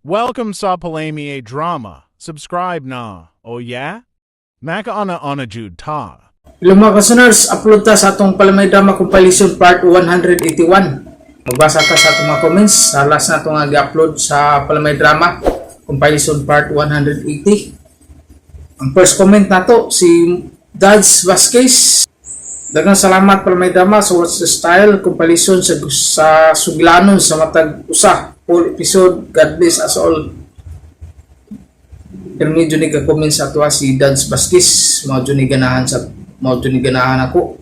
Welcome sa Palami Drama. Subscribe na. Oh yeah? Maka ana jud ta. Hello mga kasuners, upload ta sa atong Palamay Drama Compilation Part 181. Magbasa ka sa atong mga comments sa last na itong nag-upload sa Palamay Drama Compilation Part 180. Ang first comment na to, si Dads Vasquez. Daghang salamat Palamay Drama sa What's the Style Compilation sa suglanon sa matag usa. Full episode, God bless us all. Pero medyo ni ka-comment sa ato si Dads Vasquez. Medyo ni ganahan ako.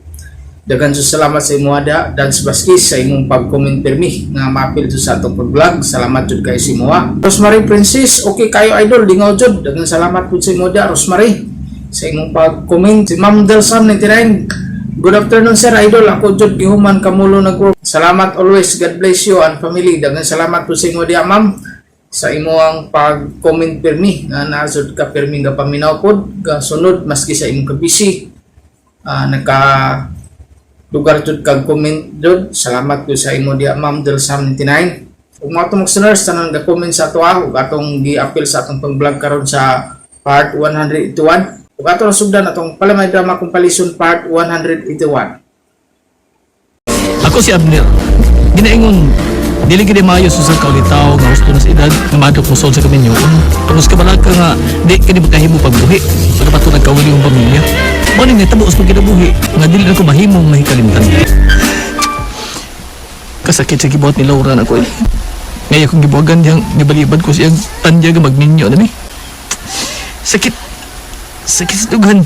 Daghang salamat sa imo ada Dads Vasquez sa imong pag-comment permi nga mapil sa atong pag-vlog. Salamat jud kay si Moa. Rosemary Princess, okay kayo idol, lingaw jud. Daghang salamat pud sa imo ada Rosemary sa imong pag-comment. Si Ma'am Delsam 99. Good afternoon sir idol, ako jud gihuman kamulo nag-work. Salamat always, God bless you and family. Daghang salamat pud sa imo dia ma'am sa imo ang pag-comment permi nga naasod ka permi nga paminaw pod ka sunod maski sa imong kabisi. Naka lugar jud kag comment jud. Salamat jud sa imo dia Ma'am Delsam 99. Ug mga tumog suners tanan ga comment sa ato ug atong gi-appeal sa atong pag-vlog karon sa part 181. Ug ato na sugdan atong Palamay Drama Compilation Part 181. Ako si Abner. Ginaingon dili gid maayo sa kaulitaw nga gusto na sa edad nga madok mo sa kaminyo. Tungos ka balag ka nga di kini makahimo pagbuhi. Pagkapato nagkawali yung pamilya. Mo ni nitabo sa kinabuhi nga dili na ko mahimong mahikalimtan. Kasakit sa gibuhat ni Laura na ko eh. Ngayon kong gibuhagan diyang gibalibad ko siyang tandya nga magminyo na ni. Sakit sa dughan.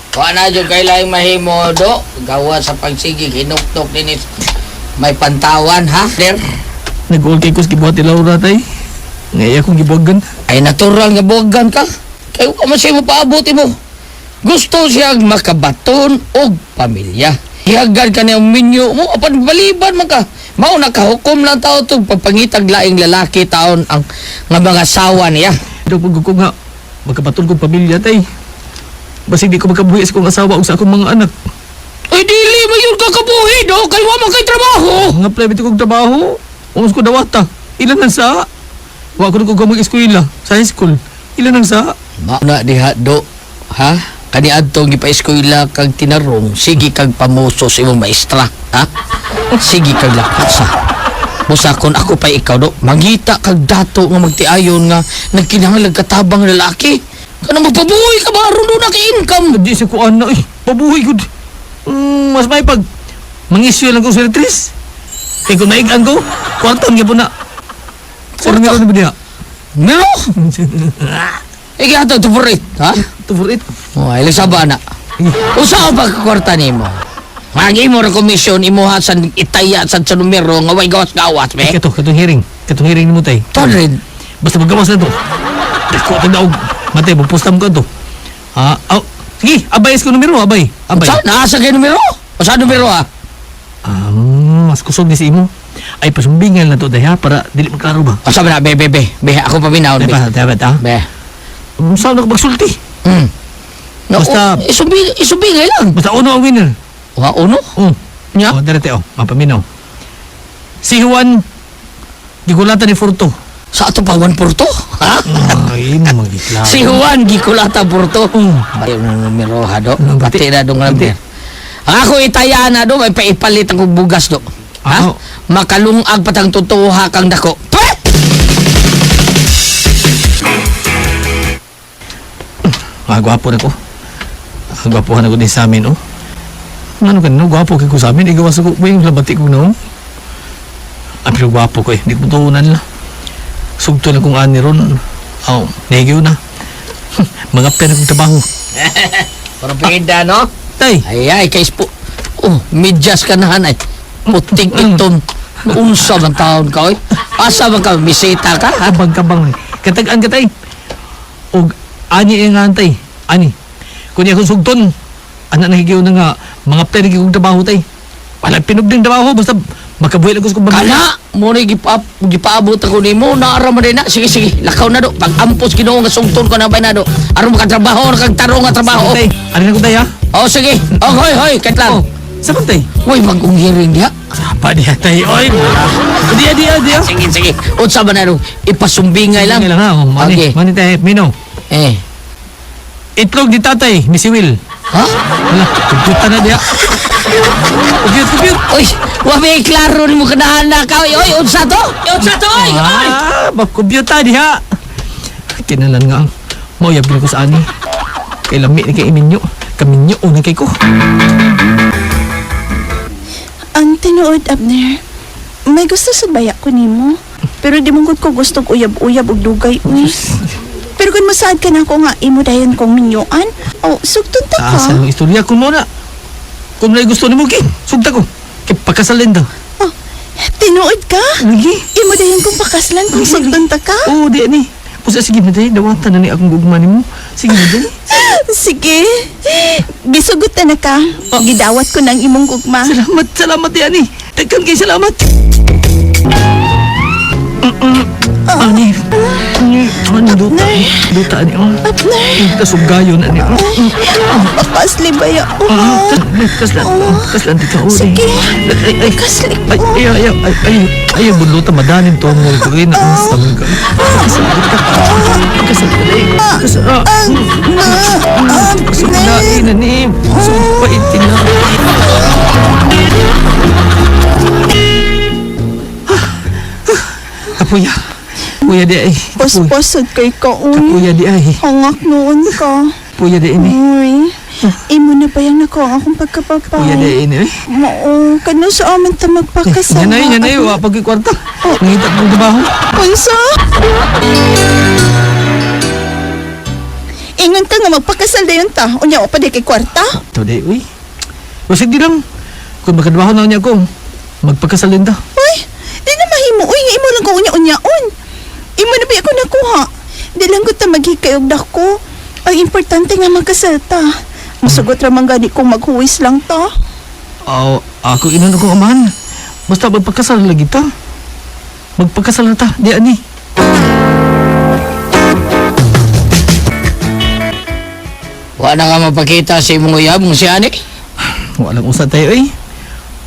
Kuha na dyan kay laing mahimo do. Gawa sa pagsigig, hinuktok din may pantawan ha? Der? Nag-all kay ko sa gibuhat ni Laura tay. Ngayon kong gibuhagan. Ay natural nga buwagan ka. Kaya ka masay mo paabuti mo. Gusto siyang makabaton og pamilya. Hihagad ka niyang minyo mo. Apan baliban man ka. Mao nakahukom lang tao to pagpangitag laing lalaki taon ang nga mga asawa niya. Daw pag ko nga magkapatol kong pamilya tay. Basig di ko magkabuhi sa kong asawa o sa akong mga anak. Ay dili mayon ka kabuhi do. Kay wa man kay trabaho. Nga private kong trabaho. Umus ko dawata. Ilan ang sa? Wa ko na kong mag-eskwela sa high school. Ilan ang sa? Na diha do. Ha? Kani adtong gipa-eskwela kag tinarong, sige kag pamuso sa imong maestra, ha? Sige kag lakasa. Busa kon ako pa ikaw do, mangita kag dato nga magtiayon nga nagkinahanglan katabang lalaki. Kana magpabuhi ka ba aron do na kay income? Di sa ko ana eh. Pabuhi ko. Mas may pag mangisyo lang ko sa letris. Eh kung naigan ko, kwarton gyapon na. Sa meron na ba diha? Mero? Igi ato tuburit, ha? Tuburit. Oh, ay saba na. Usa ba ka kwarta nimo? Magi mo ra komisyon imuha sa itaya sa numero nga way gawas-gawas, be. Katong hearing. Katong hearing nimo tay. Tonred. Basta magawas na to. Dako tagdaog. Matay magpostam ko to. Ha? Oh, sige, abay ko numero, abay. Sa naasa kay numero? O sa numero ha? Mas kusog ni si imo. Ay pasumbingal na to daya para dili magklaro ba. O sabi na, be, ako paminaw. Di ba, dapat ha? Be. Saan ako magsulti? Basta... Isubingay lang. Basta uno ang winner. Uno? Nya? O, darete mapaminaw. Si Juan, gigulatan ni Furto. Sa ato pa, Juan Porto? Ha? Ay, magiklaro. Si Juan, gikulata Porto. Bayo na numero ha, do. Pati na dong number. Ako itaya na do, may paipalit ang bugas do. Ha? Makalungag patang tutuha kang dako. Gwapo na ko. Gwapohan ako din sa amin, oh. Ano ka na, gwapo kayo ko sa amin. Igawas ako, may labati ko na, oh. Pero gwapo ko eh, hindi ko tuunan lang. Sugto na kong ani ron. Oh, negaw na. Mga pera kong trabaho. Parang pingida, no? Tay! Ay, kay Spo. Oh, medyas ka na, hanay. Puting iton. Unsa bang taon ka, oy? Asa bang ka, misita ka, ha? Kabang-kabang. Katagaan ka, tay. O, ani yung antay. Ani. Kung niya kong sugton, anak nahigiw na nga, mga pera kong trabaho, tay. Walang pinugding trabaho, basta makabuhi lang ko sa kong pamilya. Kana! Muna gipaabot ako ni mo, naaraman din na. Sige, lakaw na do. Pag ampos ginoong nga sugton ko na ba na do. Aron makatrabaho, kagtarong nga trabaho. Tay, ano na ko, tay, ha? Oh, sige. Oh, hoy, kahit lang. Sa tay? Uy, mag-unghiring diha. Apa dia tay? Oy. Dia. Sige. Unsa ba na ro? Ipasumbingay lang. Lang ha. Mani, Okay. mani tay, Mino. Eh. Itlog ni tatay, ni si Will. Ha? Wala, kumputa na dia. Compute. Uy, wa may klaro ni mo kanahan na ka. Uy, unsa to? Unsa to? Uy. Magkumputa diha. Kinalan nga ang mauyab ko sa ani. Kay lami ni kay iminyo. Kaminyo unang kay ko. Ang tinuod, Abner, may gusto sa bayak ko nimo. Pero di mong ko gustong uyab-uyab og dugay, uy. Pero kung masaad ka na ako nga, imo dayon kong minyoan, sugtun ta ka. Asa ng istorya ko muna. Kung may gusto ni mo, Kim, sugta ko. Kay pagkasalin daw. Tinuod ka? Lagi. Imo dayon kong pakaslan kung sugtun ta ka? Oo, di ani. Pusa, sige na day. Dawatan na ni akong gugma ni mo. Sige na day. Sige. Gisugot na ka. Gidawat ko ng imong gugma. Salamat di ani. Tagkan kay salamat. Ani. Ani, duta ani. Abner, Kasugayon ani. papasli ba ya? Kaslan di ka uli. Sige. Ay, Kasli ay, bunluta madanin to mo. Kaya na ang sabi ka. Kasalit ka. Kasulain na ni. Sumpaitin na. Kapuya. Kapuya di ay. Posposod kay ka, uy. Kapuya di ay. Hangak noon ka. Kapuya di ini. Uy, imo na ba yung nakuha akong pagkapapay? Kapuya di ini. Mao, kano sa amin ta magpakasama? Yan ay. Wa pagkikwarta. Nangita kong trabaho. Unsa? Ingon ka nga magpakasal dayon ta. Unya pa di kay kwarta? Ito di, uy. Wasig di lang. Kung makadbaho na niya ko, magpagkasalin ta. Uy, di na mahimo. Uy, nga imo lang ko unya-unyaon. Imo na ba ako nakuha? Di lang ko ta maghikayog dako. Ang importante nga magkasal ta. Masugot ramang gani kung maghuwis lang ta. Ako inan akong amahan. Basta magpagkasal lagi ta. Magpagkasal na ta, di ani. Wa na nga mapakita sa imong uyab mo si ani. Walang usad tayo eh.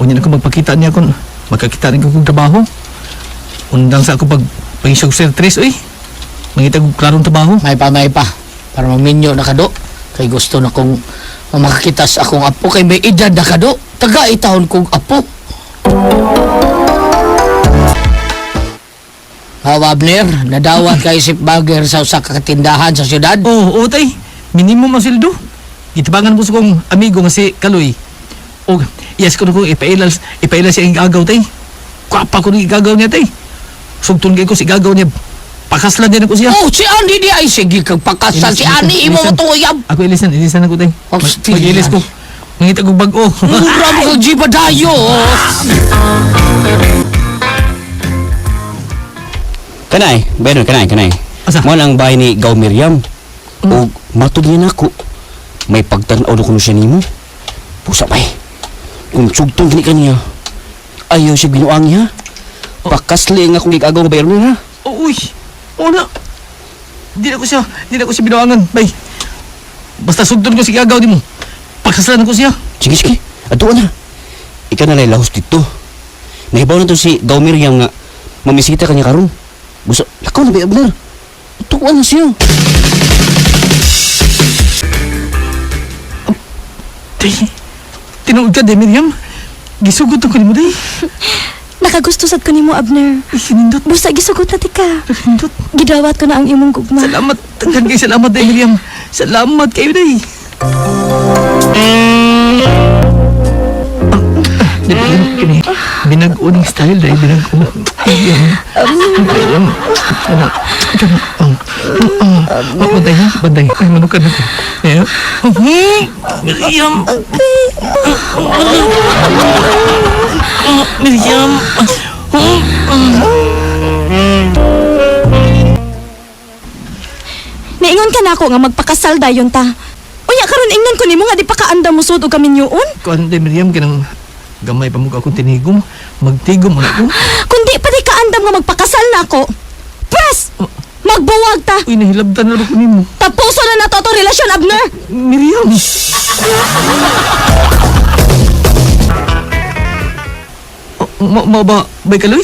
Unya na ko magpakita niya kung magkakita rin ko kong trabaho. Undang sa ako pangisog sir tres eh. Mangita ko klarong trabaho. May pa. Para maminyo na kado. Kay gusto na kong makakita sa akong apo. Kay may edad na kado. Taga itahon kong apo. Abner, nadawat kay isip bagger sa usa ka katindahan sa syudad. Oo, tay. Minimum ang sildo. Gitabangan ko sa kong amigo nga si Kaloy. O, yes ko na kong ipailas siya ang igagaw, tay. Kwapa ko ng igagaw niya, tay. Sugtun kayo ko si igagaw niya. Pakaslan din ako siya. Oh, si Ani di ay sige kag pakasal si Ani imo Ilisan. tuyab. Ako ilisan ako, tay. Hostia. Mag-ilis ko. Mangita kong bag-o. Mura mo kag jibadayo. Kanay, kanay. Asa? Mo lang bahay ni Gaw Miriam. O matud niya nako. May pagtanaw ko siya nimo. Pusa pa Kung sugtong gini kaniya. Ayaw siya binuang niya. Pakasli nga kung igagaw nga bayaro niya. Uy! O na! Di na ko siya binuangan. Bay! Basta sugtun ko si igagaw di mo. Pagkaslan ko siya. Sige. Ato na. Ika na lahos dito. Nahibaw na to si Gaw Miriam nga mamisita kanya karon. Busa, lakaw na ba Abner? Ato na siya. Day! Tinuod ka, day, Miriam. Gisugot ako ni mo, day. Nakagusto sad ko nimo, Abner. Ay, sinindot. Busa gisugot na tika. Sinindot. Gidawat ko na ang imong gugma. Salamat. Tagkan kayo, salamat, day, Miriam. Salamat kayo, day. Kini, binag-uning style, day. Binag-uning. Banday. Ay, manukan ako. Miriam. Miriam. Naingon ka na ako nga magpakasal dayon ta. Unya karon ingnan ko nimo nga di pa kaanda mo sud og kaminyoon. Kuan, day, Miriam, kanang gamay pa mo akong tinigom. Magtigom mo na ako. Kundi pa di kaandam nga magpakasal na ako. Pres! Magbuwag ta. Uy, nahilabtan na ako nimo. Tapuso na nato to relasyon, Abner. Miriam! Mao ba, bay kaloy?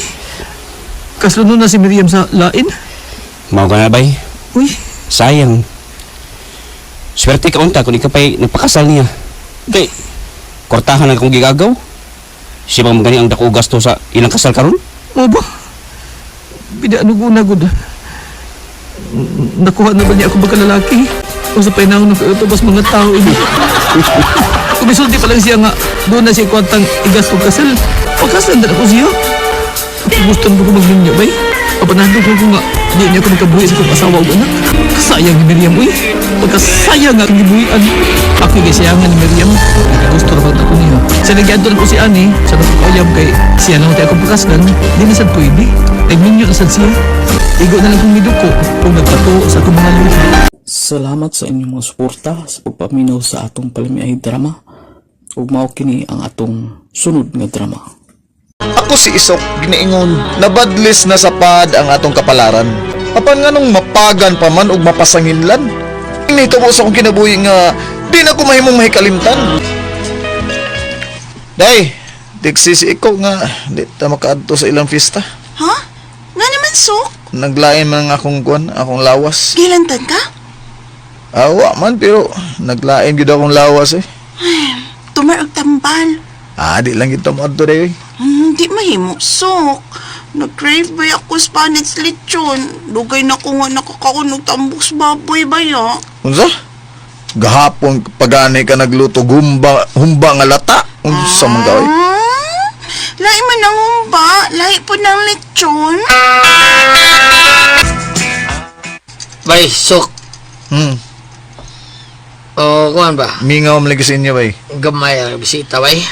Kaslunod na si Miriam sa lain? Mao ka na, bay. Uy, Sayang. Swerte ka unta kung ikaw pa'y nagpakasal niya. Kay, kortahan na akong gigagaw. Siya bang magani ang dako gasto sa ilang kasal karon? mao ba? Pinaanuguna gud. Nakuha na ba niya ako lalaki? O sa painahon ng kautubas mga tao ini? Kumisulti pa lang siya nga, doon na siya kwantang igas o kasal. Pagkasal na ako siya. Gusto mo ko magninyo, bay? Papanahdo ko nga, di niya ako nagkabuhi sa kong asawa o anak. Kasayang ni Miriam, uy. Pagkasayang nga ang gibuhian. Ako yung sayangan ni Miriam. Gusto na ako niya. Sa nagyadol ko si Ani, sa napakayam kay siya lang tayo akong pagkaslan, di na sad pwede. Nagninyo na sad siya. Igo na lang kong miduko kung nagpato sa akong mga luha. Salamat sa inyong mga suporta sa pagpaminaw sa atong palamiay drama. Ug mao kini ang atong sunod nga drama. Ako si Isok, giniingon, nabadlis na sapad ang atong kapalaran. Apan nga nung mapagan pa man ug mapasanginlan. Nito mo sa akong kinabuhi nga, di na ko mahimong mahikalimtan. Day, diksi si Iko nga, di ta makaadto sa ilang fiesta. Ha? Nga naman, Sok? Naglain man nga akong kuwan, akong lawas. Gilantan ka? Awa man, pero naglain gid akong lawas eh. Tumar og tambal. Di lang ito mo adto day. Di mahimo, Sok. Nag-crave ba ako Spanish lechon? Dugay na ko nga nakakaunog tambos baboy ba ya? Unsa? Gahapon pagani ka nagluto humba nga lata. Unsa man ka oy? Lahi man ang humba. Lahi po ng lechon. Bay, Sok. O, kuhan ba? Mingaw man lagi sa inyo bay. Gamay ang bisita, bay.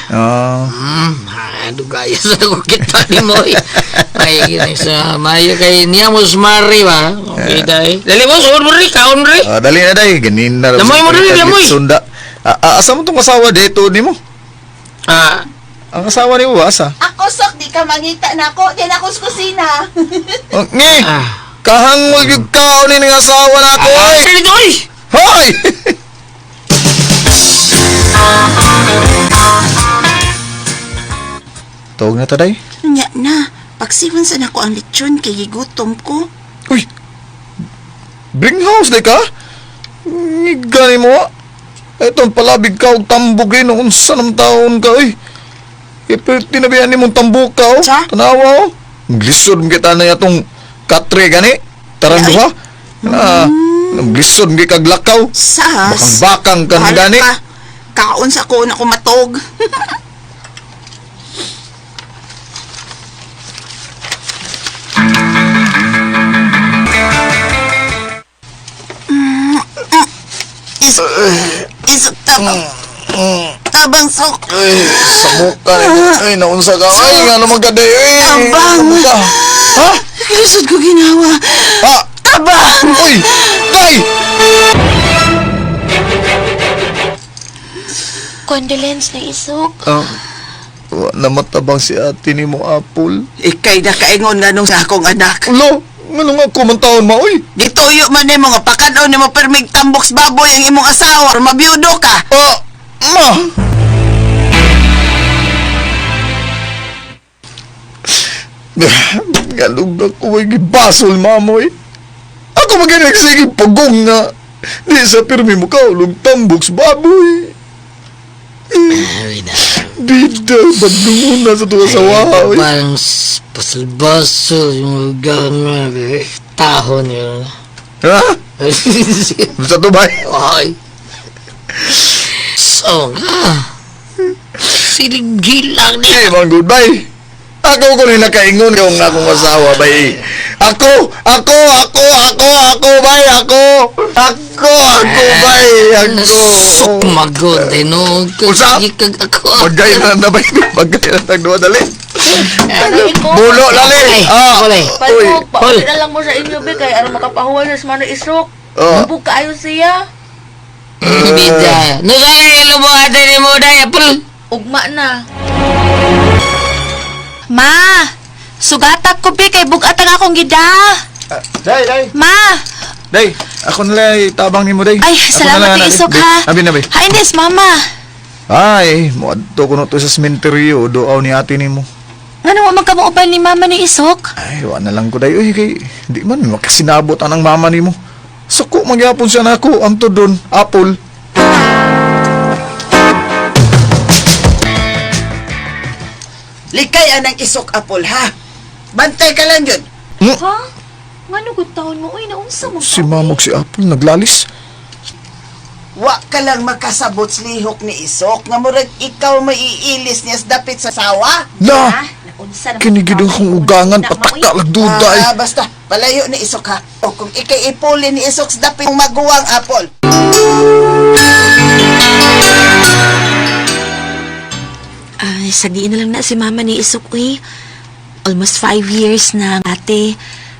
Dugaya sa ko kita ni mo. Ay, sa mayo kay niya mo smari ba? Okay, day. Dali mo, suod mo rin, kaon rin. Dali na day, ganin na. Lamoy mo rin, lamoy. Sunda. Asa mo tong asawa dito ni mo? Ang asawa ni mo asa? Ako, Sok, di ka mangita na ako. Di na ako sa kusina. Ngi! Kahangol yung kaon ni ng asawa na ako ay! Sige dito, ay! Hoy! Tawag na ta day? Nya na. Pagsiwan sa nako ang lechon kay gigutom ko. Uy! Bring house day ka? Ngigani mo ah. Itong palabig ka og tambog eh noon sa nam taon ka uy. Pero tinabihan ni mong tambog ka oh. Sa? Tanawa oh. Glisod mo kita na itong katre gani. Taranduha. Glisod mo kag lakaw. Sas. Bakang ka na Bahala gani. ka. Kaon sa ko na kumatog. Isok tabang. Tabang, Sok. Sa mukha ni ay naunsa ka. Ay nga naman ka day. Ay, Tabang. sa mukha. Ha? Ilusod ko ginawa. Ha? Tabang. Uy! Day! Condolence na Isok. Namatabang si ate ni mo Apple. Ikay na kaingon nga nung sa akong anak. Ulo! Nga nga ako man taon ma, uy! Gituyo man ni mo nga pakadaw ni mo permig tamboks baboy ang imong asawa or mabiyudo ka. Ma! Galog na ko ay gibasol, mamoy. Ako mag-inagsige pagong nga. Di sa pirmi mo ka, ulog tamboks baboy. Bida, ba't lumuna sa tuwa sa wahoy? Parang pasalbaso yung ganga. Tahon yun. Ha? Sa tubay? Ay. So nga. Siligil lang niya. Hey, man, goodbye. Ako ko nila kaingon yung akong asawa, bay. Ako, bay, ako, bay, ako. Sok magod, eh, no? Usap? Kag ako. Magay na na, bay. Magay na nagduwa, dali. Iko. Bulo, dali. Kulay. Uy. Palmog, paulit na lang mo sa inyo, be, kay aram makapahuwan sa mga Isok. Bubog kaayo siya. Bida. No, kaya lumo ate ni mo, day, apel. Ugma na. Ma, sugatak ko bi kay bugatang akong gida. Day. Ma, Day, ako nila tabang ni mo, day. ay Ako salamat nila, kay Isok day. ha. Abi na, bay. Ha, Ines, mama. Ay, muadto ko na to sa sementeryo, doaw ni ate ni mo. Nga naman magkamauban ni mama ni Isok? Ay, wala na lang ko dayo. Kay, di man makasinabot ang mama ni mo. Suko, magyapon siya na ako. Ang tudon, Apple. Likay anang isok apol, ha? Bantay ka lang yun. Ha? Nga nung taon mo, uy, naunsa mo Si mamog si Apple, naglalis. Wa ka lang makasabot sa lihok ni isok. Nga murag ikaw maiilis niya sa dapit sa sawa. La! Kinigidong kong ugangan, pataka, lagduday. Basta, palayo ni isok, ha? O kung ikay ipuli ni isok sa dapit ng maguwang apol. Ay, sagiin na lang na si mama ni Isok, uy. Almost 5 years na, ate.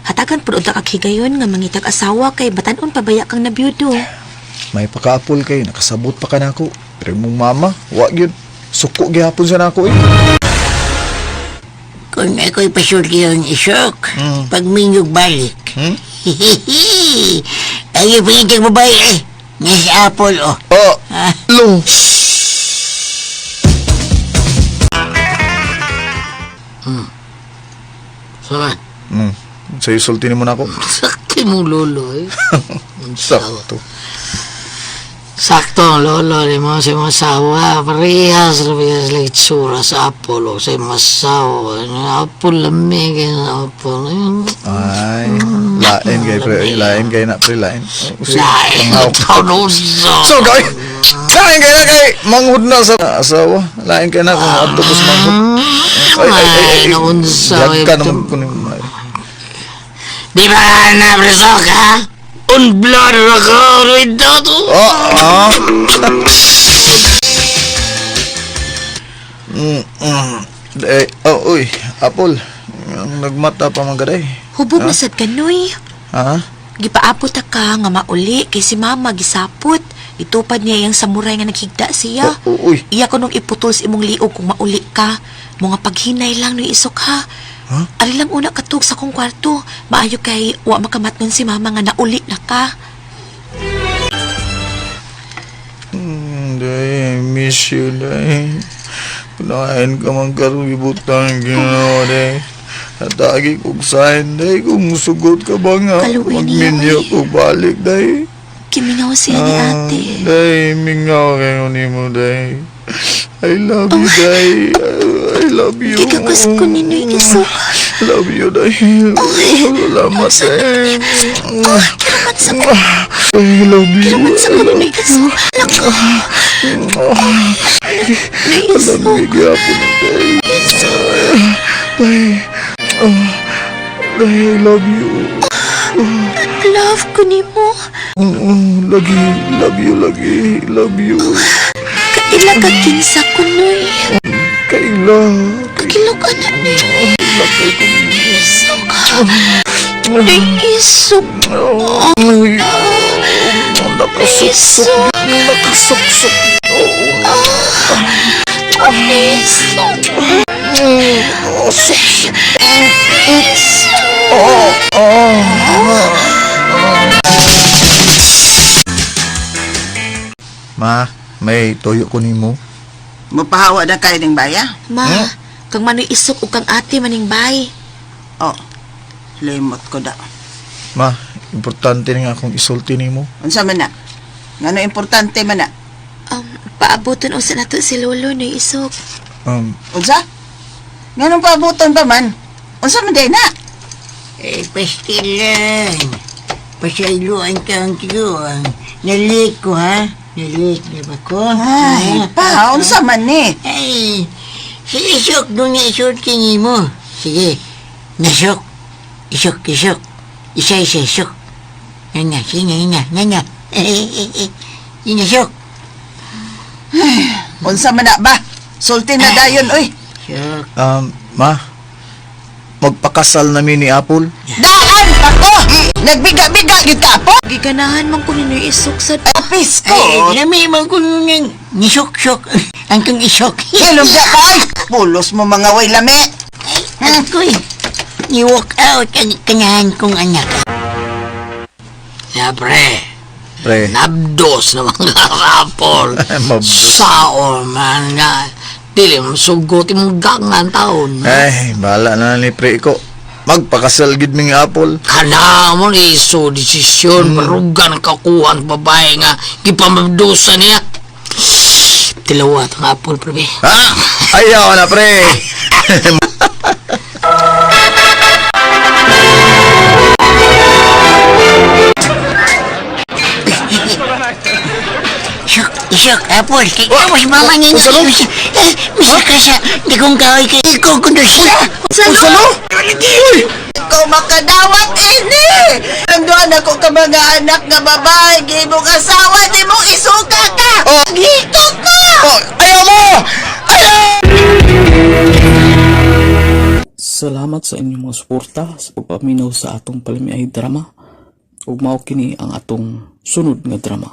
Hatagan po na kakigayon nga mangitag asawa kay batanon pabaya kang nabiyudo. May paka-Apple kay, nakasabot pa ka na ako. Pero mong mama, wag yun. Suko gihapon siya na ako eh. Kung ako'y pasulti yung Isok, pag minyog balik. Hihihi! Ang ipinitag babae eh. Nga si Apple, oh. Oh, lo. Saman. Sa'yo sultinin mo na ako. Sakti mo, lolo, eh. Sakto. Sakto ang lolo ni mo sa masawa. Parehas sa itsura sa Apple, sa masawa. Apple lamig ang Apple. Ay, lain kay pre. Lain kay na pre, lain. Lain, ikaw nuso. So, kay, lain kay na kay manghud na sa asawa. Lain kay na kung autobus manghud. Ay, naunsa. Lag ka naman ko ni May. Di ba na, Bresok, ha? Unblad ako, Ruido to. Uy, Apple. Nagmata pa man gaday. Hubog na sad kanoy. Ha? Gipaapot ka nga mauli kay si mama gisapot. Itupad niya yung samurai nga naghigda siya. Uy. Iya ko nung iputol sa imong liog kung mauli ka. Mga paghinay lang ni Isok, ha? Huh? Ari lang una katug sa kong kwarto. Maayo kay wa makamatnon si mama nga nauli na ka. Day, miss you, day. Kunain ka man karong ibutang ginawa, day. Natagi kong sign, day. Kung sugot ka ba nga, Kaluin niya, magminyo ko balik, day. Kimingaw siya ni ate. Day, mingaw kayo ni mo, day. I love you, day. I love you. Ikakas ko ni Noy Isok. Love you, day. Salamat, day. Kiraman sa ko. I love you. Kiraman sa ko, Noy Isok. Lako. Noy Isok. Alam ako na, day. Day. Day, I love you. Love ko ni mo. Lagi. Love you, lagi. Love you. Kaila ka kinsa ko, Noy. Kaila. Kakilo ka na, Noy. Lakay ko. Isok. Noy Isok. Nakasuksok. Nakasuksok. Isok. Ma, may toyo ko nimo. Mapahawa na kayo ng baya? Ma, kang manoy Isok o kang ate maning bay. Oh, limot ko da. Ma, importante nga akong isulti nimo. Unsa man na? Ngano importante man na? Paabuton o sa nato si Lolo, Noy Isok. Unsa? Nganong paabuton pa man? Unsa man day na? Eh, pastilan. Pasayluan ka ang tiguan. Nalik ko, ha? Nalik, di ba ko? Ay, pa, unsa man ni? Ay, si Isok doon nga isulti niyo mo. Sige, nasok. Isok. Isa, Isok. Nga, sige nga. Inasok. Unsa man na ba? Sulti na dayon, oy. Ma, magpakasal namin ni Apple. Daan pa ko! Nagbiga-biga yun ka po? Giganahan man ko ni Noy Isok sa Apis ko! Ay, lami mo ko nang nisok-sok. Ang kong isok. Hilom ka pa, oy! Pulos mo mga way lami! Ako'y ni-walk out ang kanahan kong anak. Siyempre, Pre. nabdos na mga rapol. Sao man nga Dili mo sugot imong gangan taon. Ay, bahala na ni pre ko. Magpakasal gid ming apol. Kana mo ni iso desisyon marugan kakuha ang babae nga gipamabdusa niya. Tilawat ang apol, pre. Ha? Ayaw na pre. Isok, apol, kaya mo si mama niya. Misa ka sa, di kong kaway kay ikaw kundo siya. Salo? Ikaw makadawat ini! Nandoon ako ka mga anak nga babae, di mo asawa, di mo isuka ka! Gito ka! Ayaw mo! Salamat sa inyong mga suporta sa pagpaminaw sa atong palamiay drama. Ug mao kini ang atong sunod nga drama.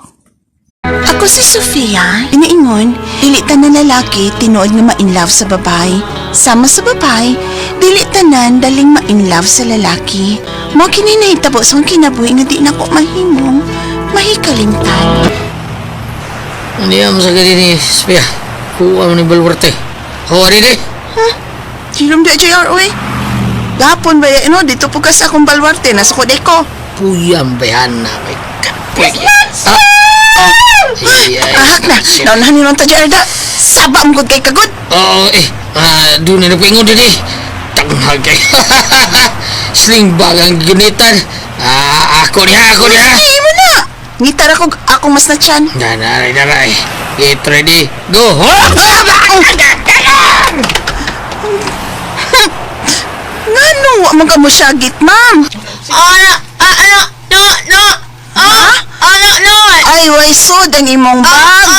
Ako si Sofia. Inaingon, dili tanan lalaki tinuod nga ma-inlove sa babae. Sama sa babae, dili tanan daling ma-inlove sa lalaki. Mao kini nahitabo sa akong kinabuhi nga di na ko mahimong mahikalimtan. Hindi mo sa gani ni Spia. Kuha mo ni Balwarte. Hawa rin eh. Ha? Silom di JR, oy. Gapon ba yan, dito po ka sa akong balwarte, nasa ko deko. Puyang bayan na may kapoy. Ahak na, naunahan nyo ng tadya Arda. Saba ang good kay kagod. Oo, doon na napingon din eh. Tanghag kay. Sling bag ang gunitan. Ako niya. Sige mo na. Ngitar ako mas na tiyan. Daray. Get ready, go. Ngano, wa man ka mo syagit, ma'am. No. Ay, way sud ang imong bag.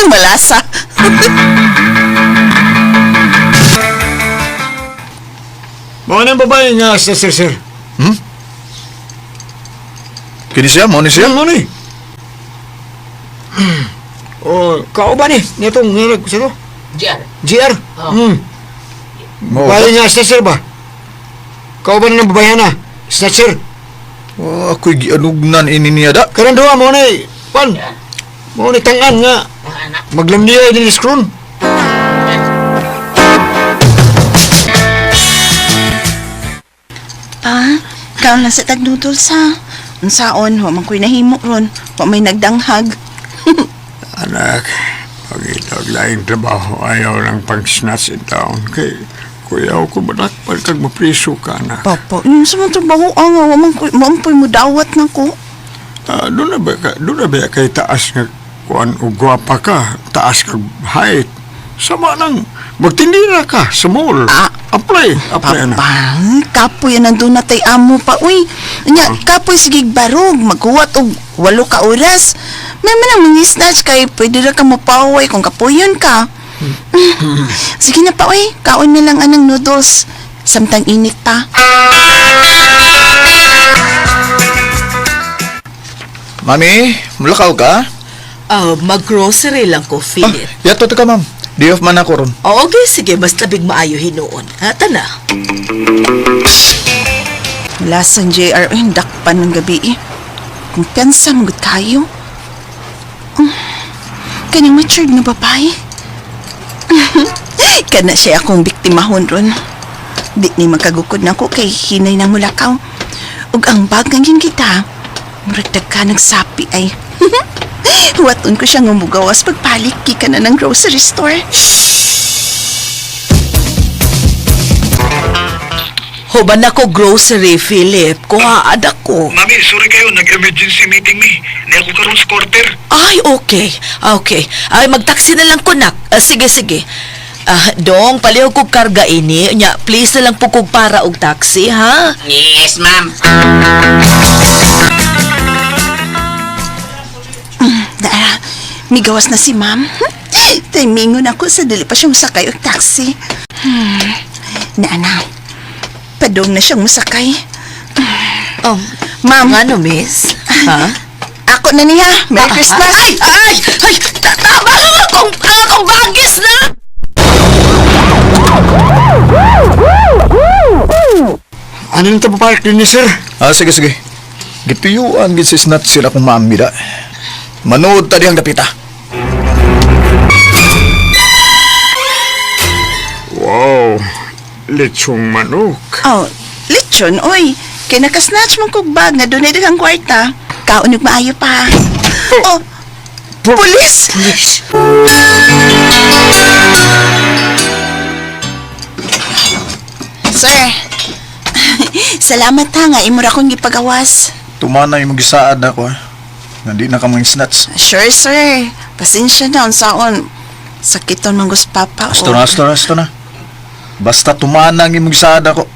Malasa. Mga nang babae nga sa sir. Kini siya, mo ni siya? Ano ni? Oh, kao ba ni? Nitong ngilag sa to? GR? Babae nga sa sir ba? Kao ba na ng babae na? Snatcher? Oh, ako'y gianugnan ini niya da. Karang doa mo na pan. Mo ni tangan nga. Maglamdiya din scroll. Kaon lang sa tag noodles ha. Unsaon, wa man ko'y nahimo ron. Wa may nagdanghag. Anak, pag itag laing trabaho, ayaw lang pang-snatch in town. Kay, kuyaw ko banak, pagkag mapriso ka, anak. Papa, yung sa mga trabaho, wa man ko'y mo dawat na ko. Doon na ba kay taas nga kuan o gwapa ka, taas kag height. Sama nang, magtindira ka sa mall. Apply, anak. Papa, kapoy yan nandun na tay amo pa, uy. Nya, kapoy sige barog, maghuwat og 8 ka oras. May man ang snatch kay pwede ra ka mapaway kung kapuyon ka. Sige na pa, uy. Kaon na lang anang noodles. Samtang init pa. Mami, mulakaw ka? Mag-grocery lang ko, Philip. Yato ka, ma'am. Di off man ako ron. Okay, sige. Basta big maayo hinuon. Tana. Lasang JR, dakpan ng gabi eh. Kung piyansa magot kayo. Kaning matured na babae. Kana siya akong biktimahon ron. Di ni magkagukod na ko kay hinay ng mulakaw. Ug ang bagang yun kita, muragdag ka nagsapi ay. Huwaton ko siya ngumugawas pagpalik ka na ng grocery store. Huban ako grocery, Philip. Kuhaan ako. Mami, sorry kayo. Nag-emergency meeting ni. Hindi ako karoon sa quarter. Ay, okay. Ay, magtaksi na lang ko, nak. Sige. Dong, palihog kong karga ini. Nya, please na lang po kong para og taxi, ha? Yes, ma'am. Dara, migawas na si ma'am. Timingon ako sa dili pa siyang sakay og taxi. Naana, padong na siyang masakay. Ma'am. Ano, miss? Ha? Ako na niya. Merry Christmas. Ay! Tama akong bagis na! Ano nang tapapark din ni sir? Sige. Gituyuan gid si snatch sila kung maamida. Manood ta diyang dapita. lechong manok. Oh, lechon, oy. Kaya nakasnatch mong kog bag nga doon ay daghang kwarta. Kaunog maayo pa. Oh, pulis! Sir, salamat ha nga imo ra kong gipagawas. Tumanay mo gisaad ako ha. Nga di na ka mga snatch. Sure, sir. Pasensya na, unsaon. Sakiton man gus papa. Asto na. Basta tumanang imong gisaad ako.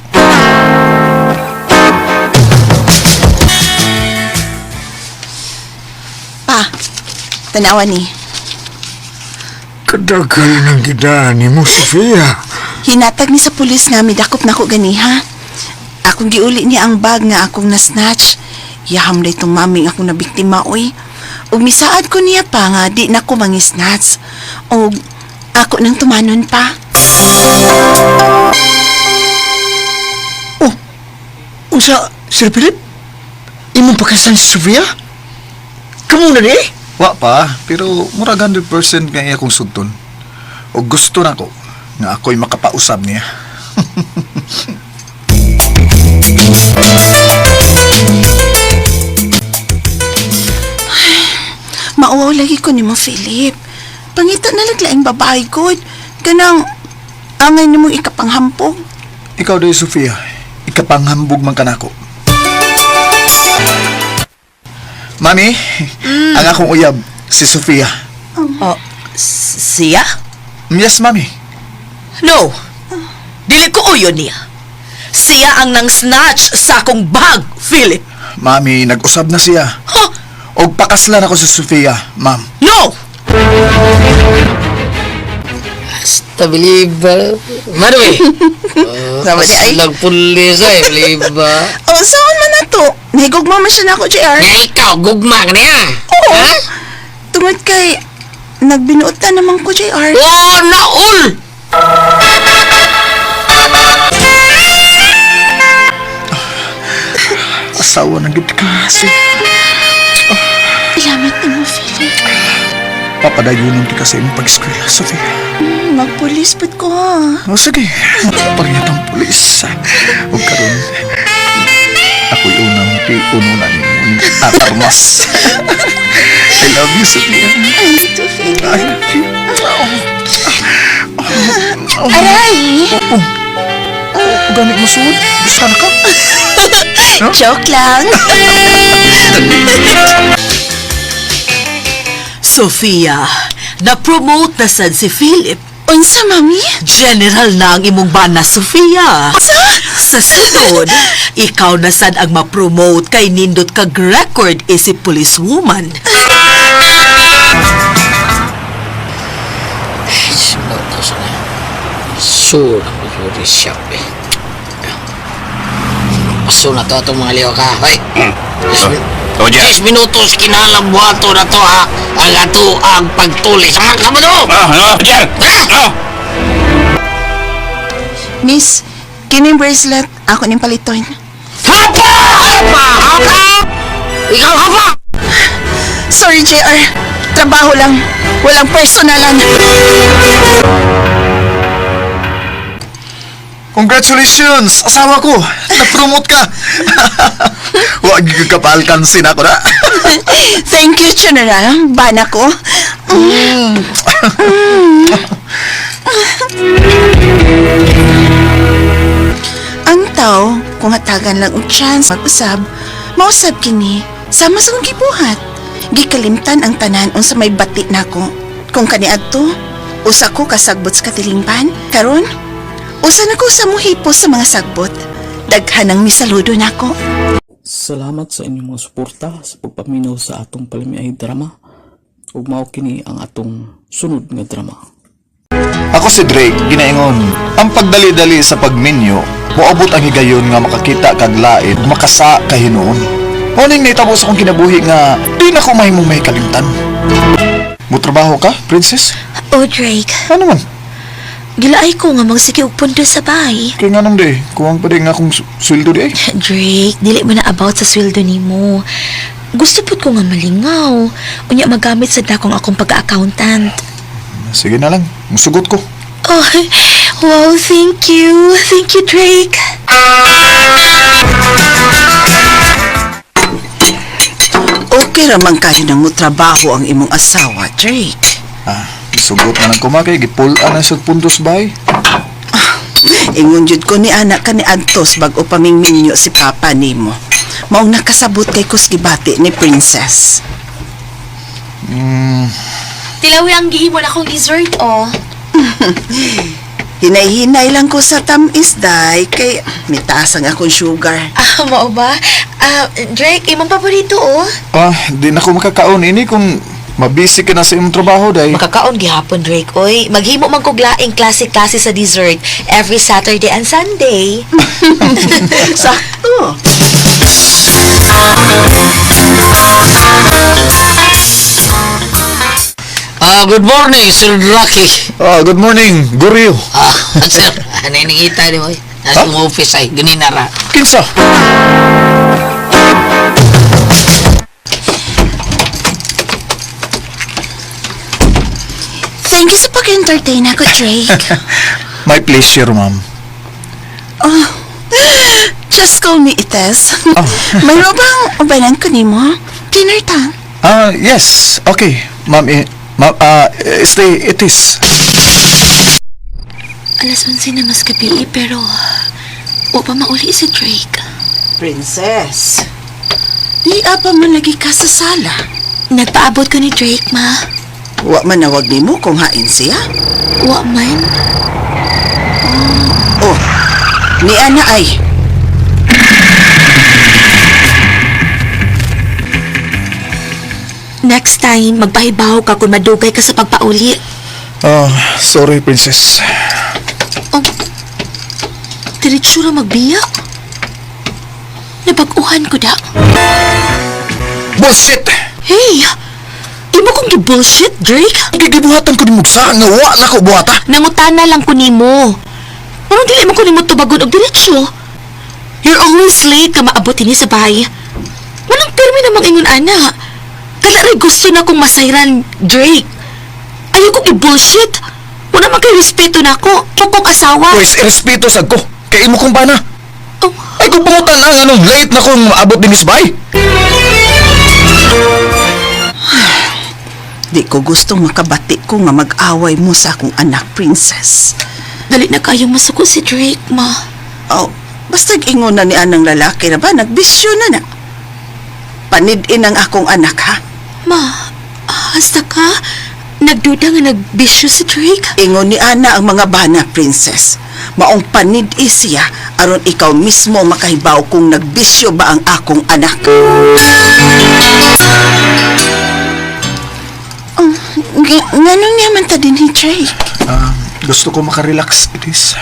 Pa, tanawan ni. Kadagal ng gidaan ni mo, Sofia. Hinatag ni sa pulis nga midakop na ko gani ha. Akong giuli niya ang bag nga akong nasnatch. Yaham na itong maming akong nabiktima oy. Ug misaad ko niya pa nga di na ko mangisnatch. Ug ako nang tumanon pa. Oh, unsa, Sir Philip? Imong pakasan si Sofia? Kamu na di? Wa pa, pero murag 100% nga iya kong sugton. O gusto na ko nga ako'y makapausab niya. Mauwaw lagi ko ni mo, Philip. Pangita na laglaing babae ko. Kanang angay ni mo ikapanghampog. Ikaw daw, Sofia. Ikapanghambog man ka nako. Mami, ang akong uyab, si Sofia. Oh, siya? Yes, Mami. No. Dili ko uyon niya. Siya ang nang snatch sa akong bag, Philip. Mami, nag-usab na siya. Huh? Og pakaslan ako sa Sofia, ma'am. No! Stabiliba. Marwe. Sama di ay. Lang pulis ay, liba. Oh, saan man na to? Nahigugma man siya na ako, JR. Nga ikaw, gugma ka niya. Oo. Ha? Tungod kay, nagbinuotan naman ko, JR. Oh, naul! Asawa ng gid kasi. Salamat na mo, Philip. Papadayunan ti kasi imong pag-eskwela, Sofia. Magpulis ba't ko, ha? O sige, pagnyat ang pulis. Huwag karon. Ako'y unang piununan ni tatarmas. I love you, Sofia. I love you, Philip. I love you. Aray! Ganit mo suod? Bisa na ka? Joke lang. Sofia, na-promote na sad si Philip. Unsa, mami? General na ang imong bana, Sofia. Sa sunod, ikaw na sad ang ma-promote kay nindot kag record isip policewoman. Sure, very sharp eh. Paso na to itong mga liwa ka. Hoy! 10 minutos kinalang buhato na to ha. Ang ato ang pagtulis. Ang kama to! Miss, kining bracelet, ako ning paliton. Hapa! Ikaw hapa! Sorry, JR. Trabaho lang. Walang personalan. Congratulations! Asawa ko! Na-promote ka! Huwag kapalkansin ako na. Thank you, General. Bana ko. Ang tao, kung hatagan lang og chance mag-usab, mausab kini, sama sa kong gibuhat. Gikalimtan ang tanan unsa may bati nako. Kung kaniadto, usa ko kasagbot sa katilingban, karon usa na ko sa muhipos sa mga sagbot. Daghan ang misaludo nako. Salamat sa inyong mga suporta sa pagpaminaw sa atong palamiay drama. Ug mao kini ang atong sunod nga drama. Ako si Drake, ginaingon. Ang pagdali-dali sa pagminyo, moabot ang higayon nga makakita kag lain, makasa kahinuon. Muning nahitabo sa akong kinabuhi nga di na ko mahimong may kalimtan. Mutrabaho ka, princess? Oh, Drake. Ano man? Gilaay ko nga magsige og pundo sa bahay. Kaya nga nang di, kuwang pa din nga akong sweldo di eh. Drake, dili mo na about sa sweldo nimo. Gusto pud ko nga malingaw. Unya magamit sa dakong akong pag-accountant. Sige na lang, musugot ko. Oh, Wow, thank you. Thank you, Drake. Okay raman kayo nang mutrabaho ang imong asawa, Drake. Sugot na ng kumakay, gipulaan na sa puntos bay. Ingon jud ko ni anak ka ni Antos bag-o pamingminyo si Papa nimo. Maong nakasabot kay kusgibati ni Princess. Tilawi ang gihimo na akong dessert, oh. Hinay-hinay lang ko sa tamis, day, kay mitaas ang akong sugar. Mao ba? Drake, imong paborito, oh. Di na ko makakaon ini kung mabisi ka na sa imong trabaho, day. Makakaon gihapon, Drake, oy. Maghimo man kog laing klase-klase sa dessert every Saturday and Sunday. Sakto. Good morning, Sir Rocky. Good morning, Guryo. Sir, naniningita ni mo. Nasa mong office ay, ganinara. Kinsa? Thank you sa pag-entertain ako, Drake. My pleasure, ma'am. Oh, just call me Ites. Mayroon bang ubanan ko ni mo? Dinner ta? Yes. Okay, ma'am. Stay, it is. Alas 11 na mas gabi, pero wa pa mauli si Drake. Princess, di apa man lagi ka sa sala. Nagpaabot ko ni Drake, ma. Wa man nawag nimo kung hain siya? Wa man. Oh, ni ana ay. Next time, magpahibaw ka kung madugay ka sa pagpauli. Sorry, Princess. Diretsura magbiyak. Nabaguhan ko da. Bullshit! Hey! Imo kong gi-bullshit, Drake? Gigibuhatan ko ni Mugsa nga wa na ko buhata. Nangutana lang ko nimo. Parang dili mo ko nimo tubagon og diretsyo. You're always late ka maabot ini sa bahay. Walang permi namang ingon ana. Kala rin gusto na kong masayran, Drake. Ayaw kong i-bullshit. Wala man kayo respeto na ako. Ikaw kong asawa. Pues, respeto sad ko. Kay imo kong bana. Ay kung pangutan ang anong late na kong abot din sa bahay. Di ko gustong makabati ko nga mag-away mo sa akong anak, Princess. Dali na kayong masuko si Drake, ma. Basta ingon na ni anang lalaki na ba? Nagbisyo na na. Panidin ang akong anak, ha? Ma, hasta ka? Nagduda nga nagbisyo si Drake? Ingon ni Ana ang mga bana, Princess. Maong panid-i siya aron ikaw mismo makahibaw kung nagbisyo ba ang akong anak. Nganong naman ta din ni Drake? Gusto ko makarelax, it is.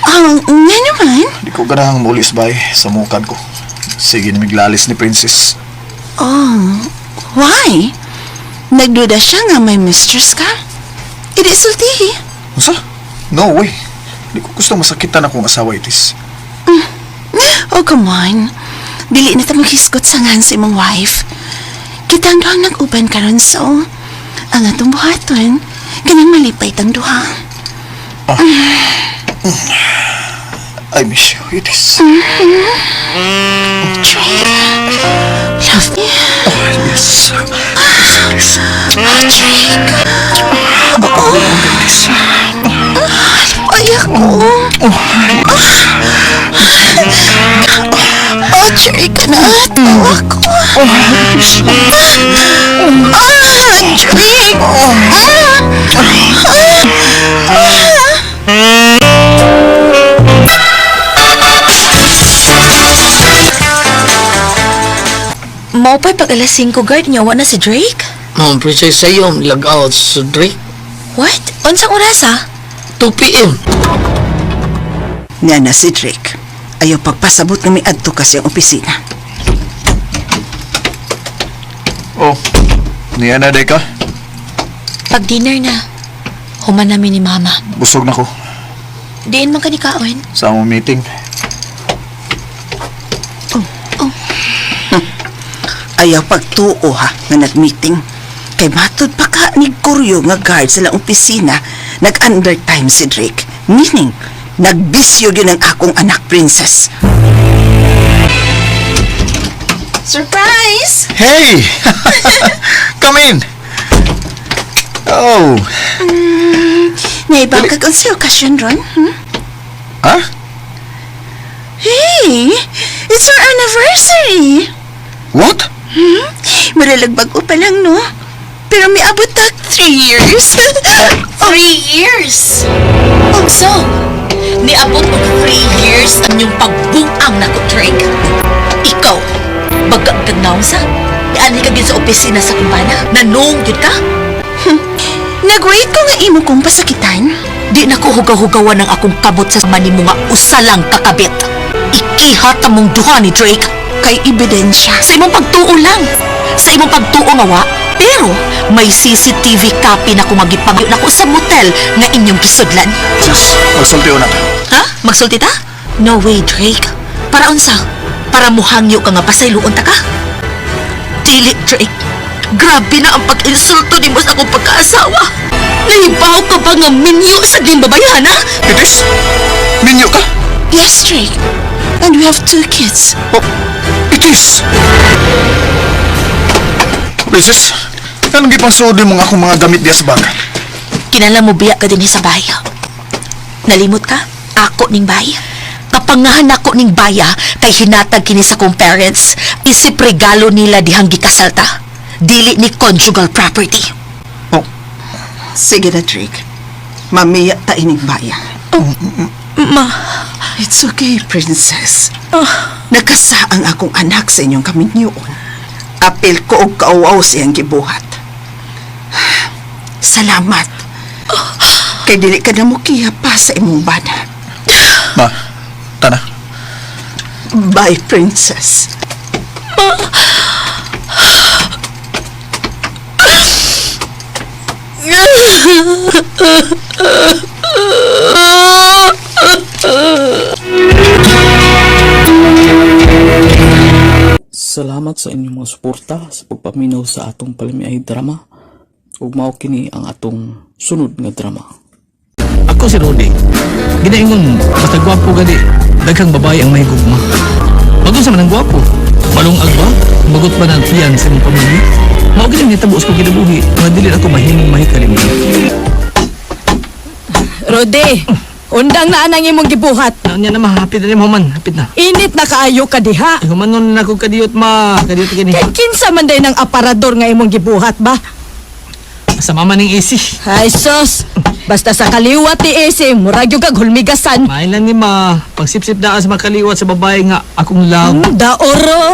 Nga naman? Di ko ganahang mulis bay sa mukan ko. Sige na miglalis ni Princess. Why? Nagduda siya nga may mistress ka? Idi sultihi. Masa? No way. Di ko gusto masakitan akong asawa, it is. Come on. Dili na ta maghisgot sa ngan si mong wife. Kitang doang nag-uban karon so. Ang atong buhaton, kanang malipay tang duha. I miss you, it is. Drake, love me. Yes. Drake. Ay ako. Drake, natawa ko. Drake. Mao pa'y pag alas 5 guard niya, wala na si Drake? Princess, sa'yo ang lag-out sa Drake. What? Unsang oras, ha? 2 p.m. Nga na si Drake. Ayaw pagpasabot nga may adto kasi ang opisina. Niya na, day ka? Pag dinner na, human namin ni Mama. Busog na ko. Diin man ka ni Kaon? Sa among meeting. Ayaw pagtuo ha nga nag-meeting. Kay matod pa ka ni Kuryo nga guard sa lang opisina, nag-undertime si Drake. Meaning, nagbisyo yun ang akong anak, princess. Surprise! Hey! Come in! Oh, Naibang kag sa okasyon ron? ha? Hey! It's our anniversary! What? Maralag bago pa lang, no? Pero may abot na 3 years. 3 years! Oh, so, niabot mo 3 years ang iyong pagbuang na ko, Drake. Ikaw, bagag kagnaw sa? Ani ka sa opisina sa kumpana? Nanong yun ka? Nag-wait ko nga imo kong pasakitan. Di na ko hugaw-hugawan ng akong kabot sa mani mo nga usalang kakabit. Ikihat ang mong duha ni Drake. Kay ebidensya. Sa imong pagtuo lang. Sa imong pagtuo nga wa. Pero may CCTV copy na kung magipagyo na ko sa motel nga inyong kisudlan. Sus, magsultiyo na. Ha? Magsulti ta? No way, Drake. Para unsa? Para muhangyo ka nga pasayloon ta ka? Dili, Drake. Grabe na ang pag-insulto ni mo sa akong pagkaasawa. Nahibaw ka ba nga minyo sa ding babayan, ha? Itis, minyo ka? Yes, Drake. And we have 2 kids. Oh, Itis! Princess, anong gipangsuod mo nga akong mga gamit diya sa bag? Kinala mo biya ka din sa bahay. Nalimot ka? Ako ning bahay. Kapangahan ako ning baya kay hinatag kini sa kong parents. Isip regalo nila dihang gikasalta. Dili ni conjugal property. Sige na, Drake. Mamiya ta ining bayan. Ma. It's okay, princess. Nakasa ang akong anak sa inyong kaminyoon. Apil ko og kauaw siyang gibuhat. Salamat. Kay dili ka na mukiya pa sa imong bana. Ma, tana. Bye, princess. Salamat sa inyong mga suporta sa pagpaminaw sa atong palimiay drama. Ug mao kini ang atong sunod nga drama. Ako si Rudy. Ginaingon, basta gwapo gani, daghang babae ang mahigugma. Bago sa manang gwapo, malungag ba? Magot ba ng tiyan sa mong pamilya? Mao gini nga tabuos ko kinabuhi, nga dili ako mahimong mahikalimot. Rode, undang na anang imong gibuhat. Nya na mahapit na ni Human, hapit na. Init na kaayo ka diha. Humanon na ko kadiyot ma, kadiyot kini. Kay kinsa man day ng aparador nga imong gibuhat ba? Sa mama ning AC. Ay sos, basta sa kaliwat ni AC, murag yung kag hulmigasan. Main lang ni ma, pagsipsip daan sa makaliwat sa babae nga akong love. Daoro.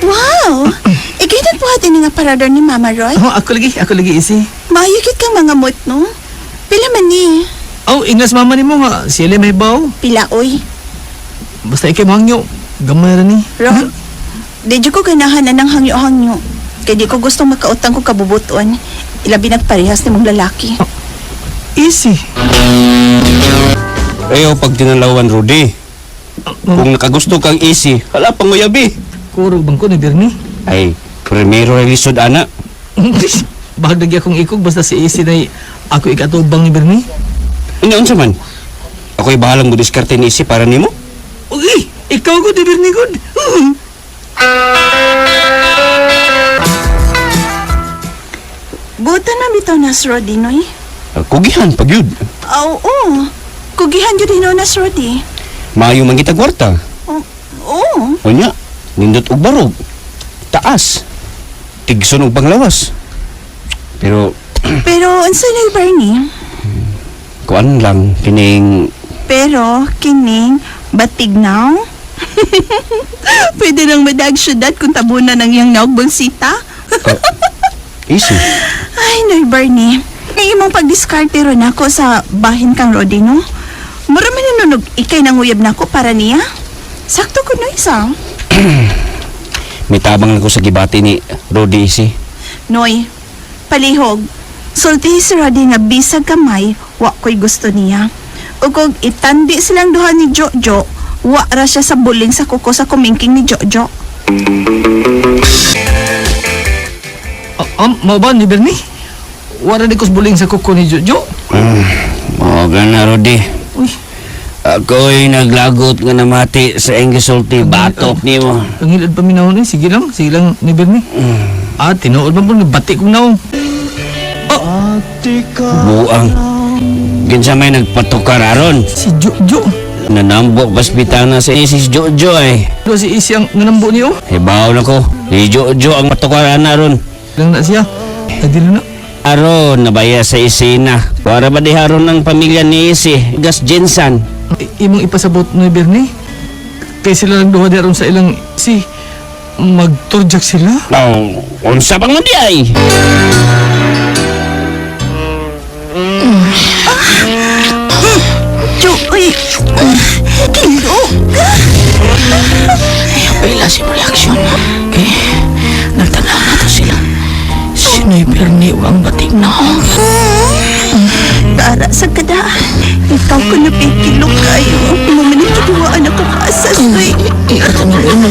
Wow! Ikay nagbuhat ini nga parador ni Mama Roy? Oh, ako lagi AC. Mayukit kang mga mot, no? Pila man ni? Oh, ingnas mama ni mo nga, sila may baw. Pila, oy. Basta ikay mahangyo, gamay rin ni. Ron, di ko ganahan na ng hangyo-hangyo. Kaya di ko gustong makautang ko kabubutuan. Ilabi nagparehas ni mong lalaki. Oh, easy. Ayaw pag tinalawan, Rudy. Kung nakagusto kang easy, hala pang uyabi. Kurog bang ko ni Bernie? Ay, primero relisod, ana. Bahag akong ikog basta si AC na ako ikatubang ni Bernie. Ano man? Ako'y bahalang mo diskarte ni easy para nimo. Okay, ikaw ko ni Bernie good. Butan man bitaw na Rodi, noy? Kugihan, pagyud. Oo. Kugihan yun din na Rodi. Maayo man kita kwarta. Oo. O nya, nindot og barog. Taas. Tigson og panglawas. Pero, unsa na Bernie? kuan lang, kining... Pero, kining, batignaw? Pwede nang madag syudad kung tabunan ng iyang naog bolsita? Easy. Ay, Noy Bernie. Ay, imong pagdiskarte ron ako sa bahin kang Rodi, no? Marami nanunog ikay nanguyab na ako para niya. Sakto ko, Noy, sa? May tabang lang ko sa gibati ni Rodi Easy. Noy, palihog. Sulti si Rodi nga bisag kamay, wa ko'y gusto niya. O kung itandi silang duha ni Jojo, wa ra siya sa buling sa kuko sa kumingking ni Jojo. Mau ba ni Bernie? wala di kos buling sa kuko ni Jojo. Oo ka na, Rudy. Ako'y naglagot nga namati sa enggisulti. Batok ni mo. Ang hilad pa minahon eh. Sige lang ni Bernie. Tinuod man po, batik kong naong. Buang. Kinsa may nagpatukar aron. Si Jojo. Nanambok baspitana sa si Jojo eh. Pero si Isi ang nanambo niyo. Hibaw na ko. Si Jojo ang matukaran aron. Lang na siya. Adilo na. Aron, nabaya sa Isina. Para ba diharon ng pamilya ni Isi? Gas Jensan. Imong ipasabot ni Bernie. Kaya sila lang duha diaron sa ilang si magturjak sila. Unsa bang di ay? Uy! Kilo! Pila si reaksyon. Nagtanaw na to sila. Sino'y Bernie ang batik na Dara sa kada. Ikaw ko na pikilok kayo. Mamanitiwaan ako kaasas ko eh. Ikatanong mo.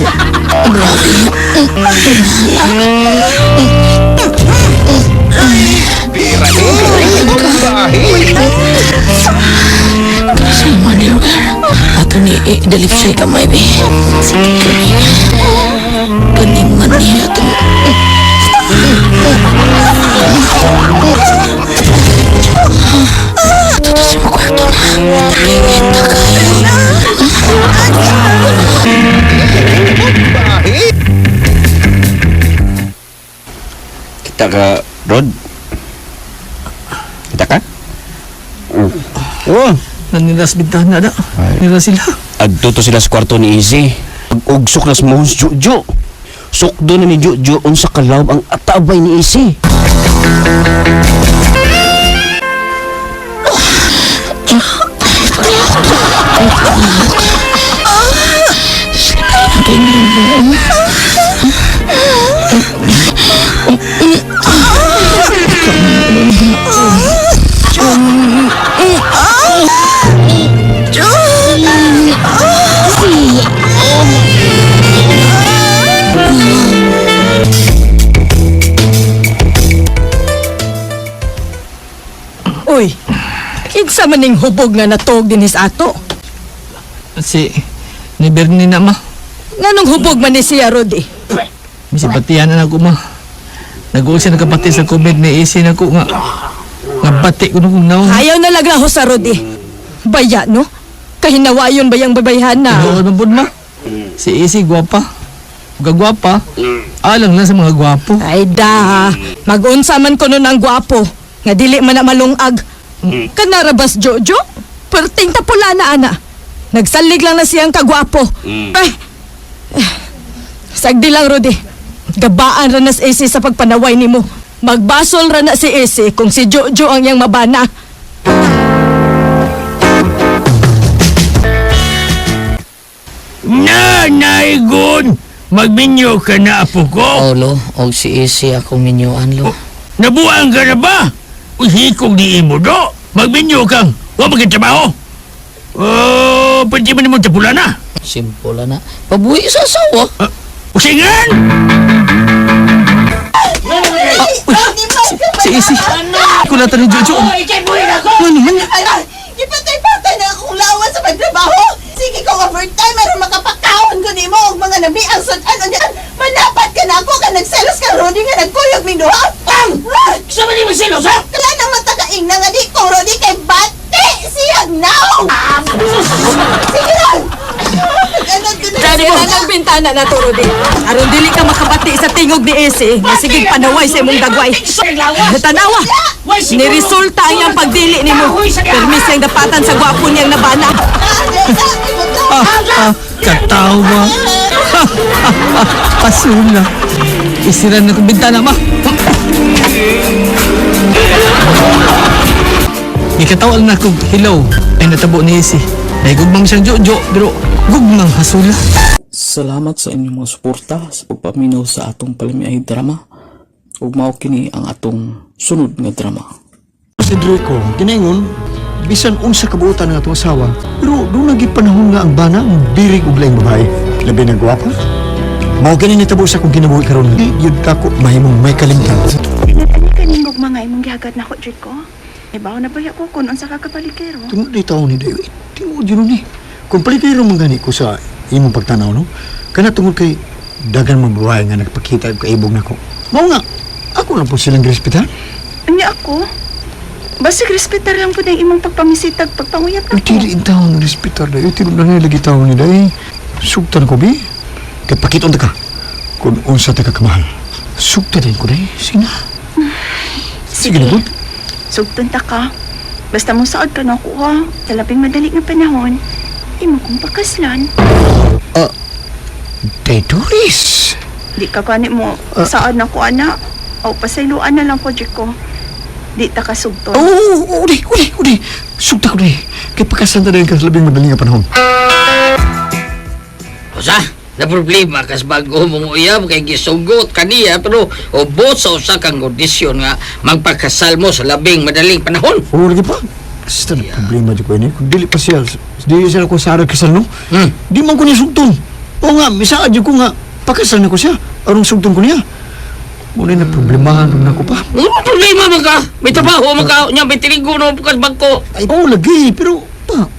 Kasi mani lugar. Ato ni dalip sa'y kamay be. Sige kaning mani ato. Ato sa mga kwarto na. Kita kayo. Kita ka, Rod? Kita ka? Nanilas bintahan na. Nila sila. Adto to sila sa kwarto ni Izzy. Ugsok na sa mohon si Jojo. Sukdo na ni Jojo unsa kalawb ang atabay ni Izzy. Uy, kinsa man ning hubog nga natog din his ato. Si ni Bernie na ma. Nganong hubog man ni siya, Rodi? Misi patihan na ako ma. Nag-uul siya nagkapati sa comment ni Isi na ko nga. Nga batik ko nung naong. Ayaw na laglaho sa Rodi. Baya, no? Kahinawayon bayang babayhan na. Tinuod man po ma. Si Isi gwapa. Gagwapa. Alang lang sa mga gwapo. Ay da, mag-unsa man ko nun ang gwapo. Nga dili man na malungag. Kanarabas Jojo, perting tapula na ana. Nagsalig lang na siyang kagwapo. Ay, sagdi lang Rudy. Gabaan ra na si Isi sa pagpanaway nimo. Magbasol ra na si Isi kung si Jojo ang yang mabana. Nanay Gun! Magminyo ka na, apo ko? Lo, og si Isi akong minyoan, lo. Nabuang ka na ba? Hikog di imo, do? Magminyo kang, huwag magkatrabaho. Pwede mo naman tapula na. Simple na. Pabuhi sa asawa. Usingan! Si Isi. Kulatan ni Jojo. Ano man? Ipatay-patay na akong lawan sa pagtrabaho. Sige kong overtime, mayroon makapakaon ko ni mo og mga nabi ang sudan. Manapat ka na ako ka nagselos ka, Rudy, nga nagkuyog mi duha. Gusto mo di magselos, ha? Kala nang matakaing na nga di ko, Rudy, kay bati siyag now. Sige lang. Sira ng bintana na to, Rudy. Aron dili ka makabati sa tingog ni Isi. Masigig panaway sa imong dagway. Tanawa, niresulta ang iyang pagdili ni mo. Permis yung dapatan sa gwapo niyang nabana. Katawa. Pasula. Isiran na kong bintana, ma. Ikatawa na kong hilaw ay natabo ni Isi. Naigugmang siyang Jojo, pero gugmang hasula. Salamat sa inyong mga suporta sa pagpaminaw sa atong palamiay drama. Ug mao kini ang atong sunod nga drama. Si Draco, ginaingon, bisan unsa kabuotan ng atong asawa, pero doon lagi panahon nga ang bana ang birig ug laing babae. Labi na gwapa. Mao gani nitabo sa kong kinabuhi karon. Di yun kako mahimong may kalimtan. Kaningog mga imong Alagad na ko, Jud ko. Ibaw na ba ko kung unsa ka kapalikero? Tungod di taon ni Dayo. Tungod yun ni. Kung palikiro man gani ko sa imong pagtanaw, no? Kana tungod kay dagan mabuhay nga nagpakita og kaibog nako. Mao nga, ako lang po silang respetar. Anya ako? Basig respetar lang po na imong pagpamisitag, pagpanguyat ako. Dili taon respetar Dayo. Tiro na lagi taon ni Dayo. Sugtan ko, bi. Kay pakiton ta ka. Kung unsa ta ka kamahal. Sugtan din ko, Dayo. Sige na. Sige na, good. Sugton ta ka. Basta mo saad ka na ako, ha? Sa labing madali nga panahon, imo kong pakaslan. Doris. Di ka kanit mo saad na ko, ana. O pasayloan na lang ko, Jiko. Di ta ka sugton. Udi. Sugta ko, Dayo. Kay pakaslan ta din ka sa labing madali nga panahon. Usa, na problema kas bago mong uyab kay gisugot kaniya pero ubos sa usa kang kondisyon nga magpakasal mo sa labing madaling panahon. Oo, lagi pa. Basta na problema dyan ko ini. Kung dili pa siya, di siya ako sa kasal, no? Di man ko niya sugton. Oo nga, misaad dyan ko nga, pakasal na ko siya. Arong sugton ko niya. Muna na problemahan na ko pa. Ano problema man ka? May trabaho man ka, niya may tinigo na bukas bangko. Ay, oo, lagi. Pero, pa,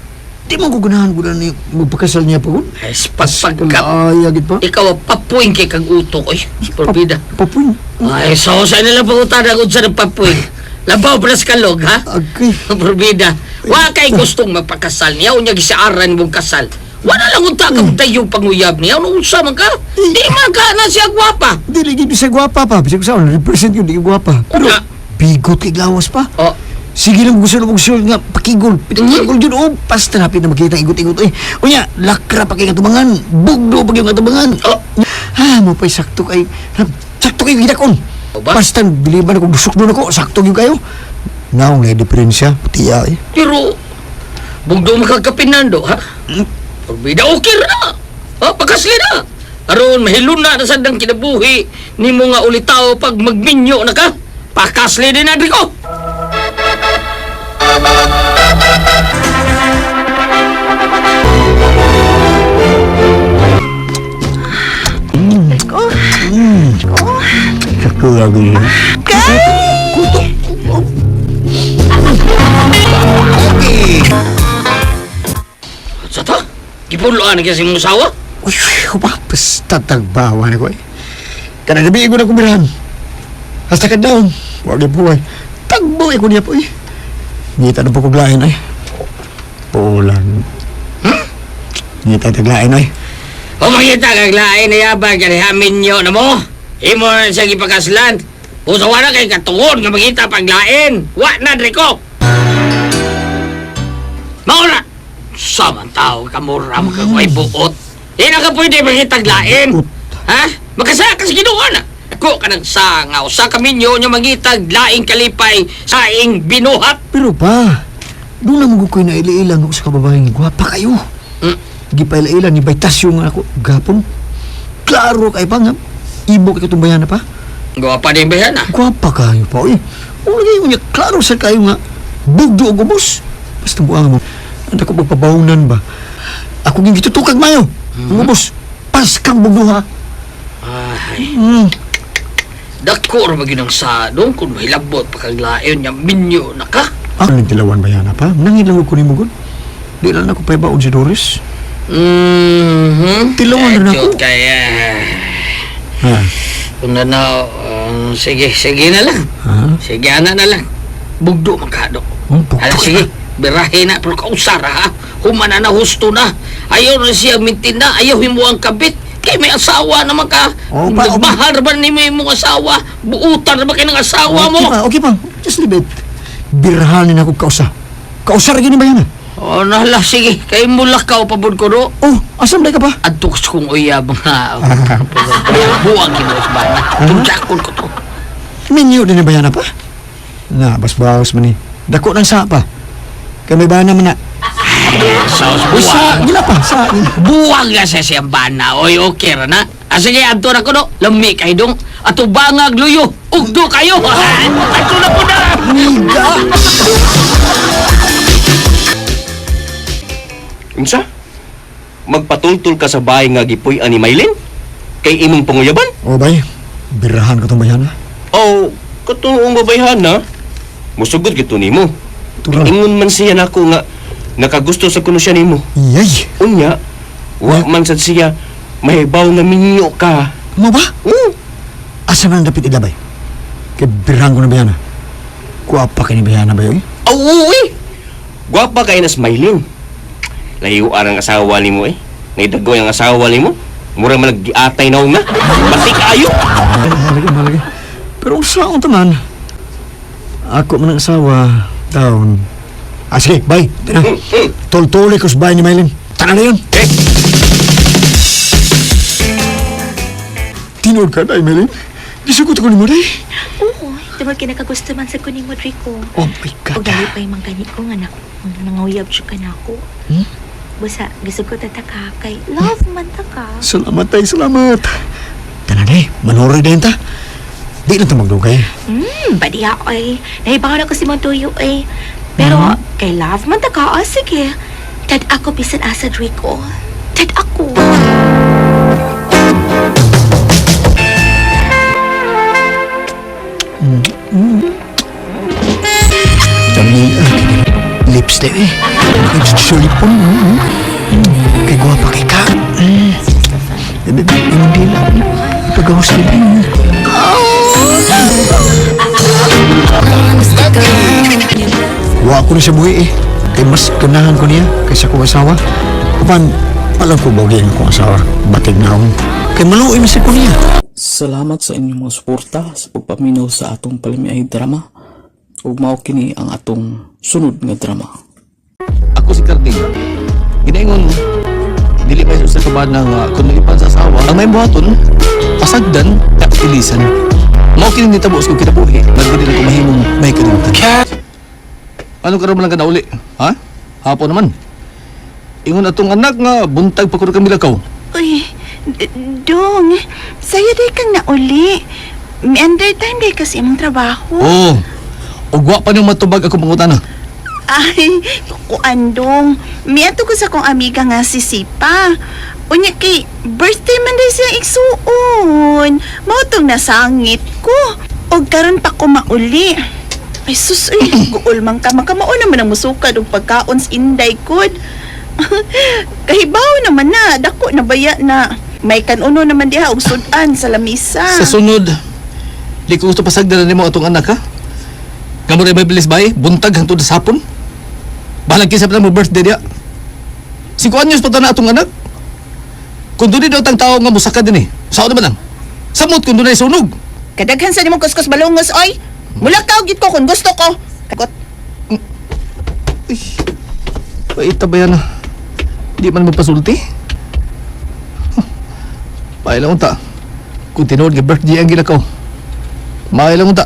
di man ko ganahan ko na ni magpakasal niya pa ko. Ay, pagkap. Ay, agad pa. Ikaw ang papuing kay kang utok, oy. Porbida. Papuing? Ay, so sa nilang pangutada kung saan ang papuing. Labaw pa sa kalog, ha? Okay. Porbida. Wa kay gustong magpakasal niya, unya gisaaran mong kasal. Wala lang unta kang tayong panguyab niya. Ano unsa man ka? Di man ka na siya gwapa. Di lagi siya gwapa pa. Bisag sa represent yun, di gwapa. Pero, bigot kay glawas pa. Sige lang gusto na mong sure nga pakigol. Pakigol dyan, basta napit na makita igot-igot. Unya, lakra pa kay katubangan. Bugdo pa kay katubangan. Mo pa'y sakto kay gidakon. Basta biliban ako, busok doon ako, sakto yun kayo. Naong na diferensya, tiya eh. Pero, bugdo makagkapinando, ha? Bida okay na. Pagkasli na. Aron, mahilun na nasadang kinabuhi ni mo nga ulitaw pag magminyo na ka. Pakasli din na ko. Sakto lagi. Sa to? Gipuloan na kasi mong sawa? Uy, basta tagbawa na ko eh. Kanagabi ko na kumirahan. Hasta ka down. Huwag yung buhay. Tagbo ko niya po eh. Ngita na po kuglain ay. Pulang. Ngita taglain ay. O makita kaglain na yabang kanihamin nyo na mo. Imo na siya gipakaslan. Usawa na kay katungod nga makita paglain. Wa na, Rico. Mauna. Samang tao kamura mo kang may buot. Di na ka pwede makitaglain. Ha? Magkasaya ka sa ginawa na. Ako ka ng sangaw sa kaminyo niya mangitag laing kalipay sa ing binuhat. Pero pa, doon na magukoy na ila-ilan ako sa kababaeng gwapa kayo. Gipaila-ilan ni Baitasyo nga ako gapon. Klaro kay pa nga. Ibo kay katumbayan na pa. Gwapa din ba yan, ha? Gwapa kayo pa, eh. O lagi ko niya, klaro sa kayo nga. Bugdo o gubos. Basta buang mo. Anda ko magpabahunan ba? Ako ging gitutukag mayo. Ang gubos. Pas kang bugdo, ha? Ay. Dako ra maginang sadong kung mahilabot pa kaglayon niya minyo na ka. Ano yung tilawan ba yan, pa? Nangilang ko ni Mugon. Di lang ako pa ibaon si Doris. Tilawan na ako. Kaya... Ha? Kung na, sige na lang. Sige na lang. Bugdo magkado. Alam, sige, birahe na, pero kausara ha. Humana na husto na. Ayaw na siya mintin na, ayaw mo ang kabit. Kaya may asawa naman ka. Nagbahar ba ni may mong asawa? Buutan na ba kayo ng asawa mo? Okay pa. Just leave it. Birahanin ako kausa. Kausa rin ba yan? Nahala, sige. Kayo mula ka o pabod ko do. Asam na ka pa? Adtoks kong uyab nga. Buwag kinos ba na. Tunjakon ko to. Minyo din ba yan pa? Na, bas-bawas man eh. Dako ng sapa. Kaya may bana man na. Saos buwag. Gila pa, sa buwag nga sa siyang bana. Oy, okay ra na. Sige, adto na ko do. Lami kayo dong. Ato bangag luyo. Ugdo kayo. Ato na po na. Miga. Unsa? Magpatultul ka sa bahay nga gipoy ani Maylin? Kay imong panguyaban? O bay, birahan ko itong bayan ha? O, katong babayhan na? Musugod gito nimo. Ingon man siya nako nga nakagusto sa kuno siya nimo. Iyay. Unya, wa man sad siya mahibaw nga minyo ka. Mo ba? Asa man dapat ilabay? Kay birang ko na bayana. Kuwapa ka ni bayana ba yun? Uy! Gwapa kay na smiling. Layo ang asawa nimo eh. Naidagoy ang asawa nimo. Mura man nag-giatay na nga. Bati kaayo. Malagi. Pero saan taman? Ako man ang asawa, taon. Sige, bye. Tol-toli ko sa bahay ni Maylin. Tara na yun. Tinood ka na, Maylin. Gisugot ko ni mo, day. Oo, tungod kinakagusto man sa kuning mo, Rico. Oh my God. O dali pa yung mangganit ko nga nanguyab siya ka na ako. Basta, gusto ko tataka kay love man ta ka. Salamat, tay. Salamat. Tara na, manoroy din ta. Di na ito magdugay. Badiya ay. Nahibangan ako si Montoyo ay. Pero, kay love man ta ka. O, sige. Tad ako bisan asa, Rico. Tad ako. Dami, lips na eh. Nagsusulipon. Kay guwapa kay ka. Hindi lang. Pag-ahos na din. Wa ko na siya buhi eh. Kay mas ganahan ko niya kaysa kong asawa. Kapan, alam ko bagay ang kong asawa. Batig na akong. Kay maluoy masig ko niya. Salamat sa inyong mga suporta sa pagpaminaw sa atong palimiay drama. Ug mao kini ang atong sunod nga drama. Ako si Carding. Ginaingon, dili pa sa kabad ng kung ipan sa asawa, ang may buhaton, pasagdan, kapilisan. Mao kini nitabo sa kong kinabuhi, nagdili na kong mahimong may kalimtan. Ano karon man lang ka na uli? Ha? Hapon naman. Ingon atong anak nga buntag pa ko kami lakaw. Uy, Dong, saya day kang nauli. May under time day kasi imong trabaho. Oo. Ugwa pa niyong matubag ako pangutana. Ay, kuandong. May ato ko sa kong amiga nga si Sipa. Unya kay birthday man day siya igsuon. Mautong nasangit ko. O karon pa ko mauli. Ay sus, guol man ka. Makamao naman ang musukad o pagkaon sa inday kod. Kahibaw naman na. Dako na baya na. May kanuno naman diha og sudan sa lamisa. Sa sunod, di ko gusto pasagdan nimo atong anak ha? Nga mo rin may bilis bay, buntag hangtod sa hapon. Bahalag kisap na mo birthday dia. 5 anyos pa na atong anak. Kung doon daw tang tao nga musaka din eh. Saan naman lang? Samot kung doon ay sunog. Kadaghan sa nimong kuskus balungos, oy. Mulakaw gid ko kung gusto ko. Kakot. Paita ba yan na? Di man magpasulti? Pailang unta. Kung tinood nga birthday ang ginakaw. Mailang unta.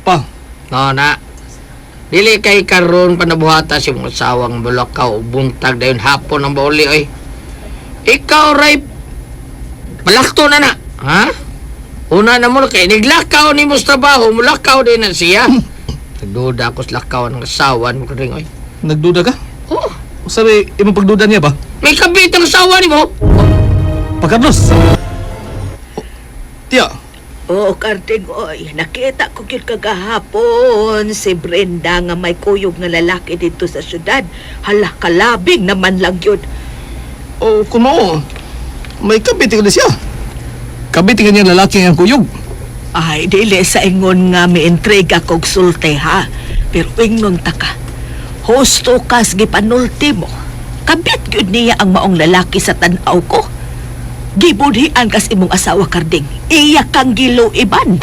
Pa. No na. Dili kay karon panabuhata si mong asawang bulakaw buntag dayon hapon ang bauli oy. Ikaw ray malakto na na. Ha? Una na mo kay niglakaw ni mo sa trabaho, mulakaw din na siya. Nagduda ako sa lakaw ng asawa mo ring oy. Nagduda ka? Oo. Sabi, imong pagduda niya ba? May kabit ang asawa ni mo. Pagkarlos. Tiya. Oo, Carding, oy. Nakita ko yun kagahapon si Brenda nga may kuyog nga lalaki dito sa syudad. Hala, kalabing naman lang yun. O, kung mo, may kabiting na siya. Kabiting niya lalaki ang kuyog. Ay, dili sa ingon nga may intriga kog sulte ha. Pero ingnon ta ka. Husto kas gipanulti mo. Kabit yun niya ang maong lalaki sa tanaw ko. Gibudhian kas imong asawa, Carding. Iya kang giluiban.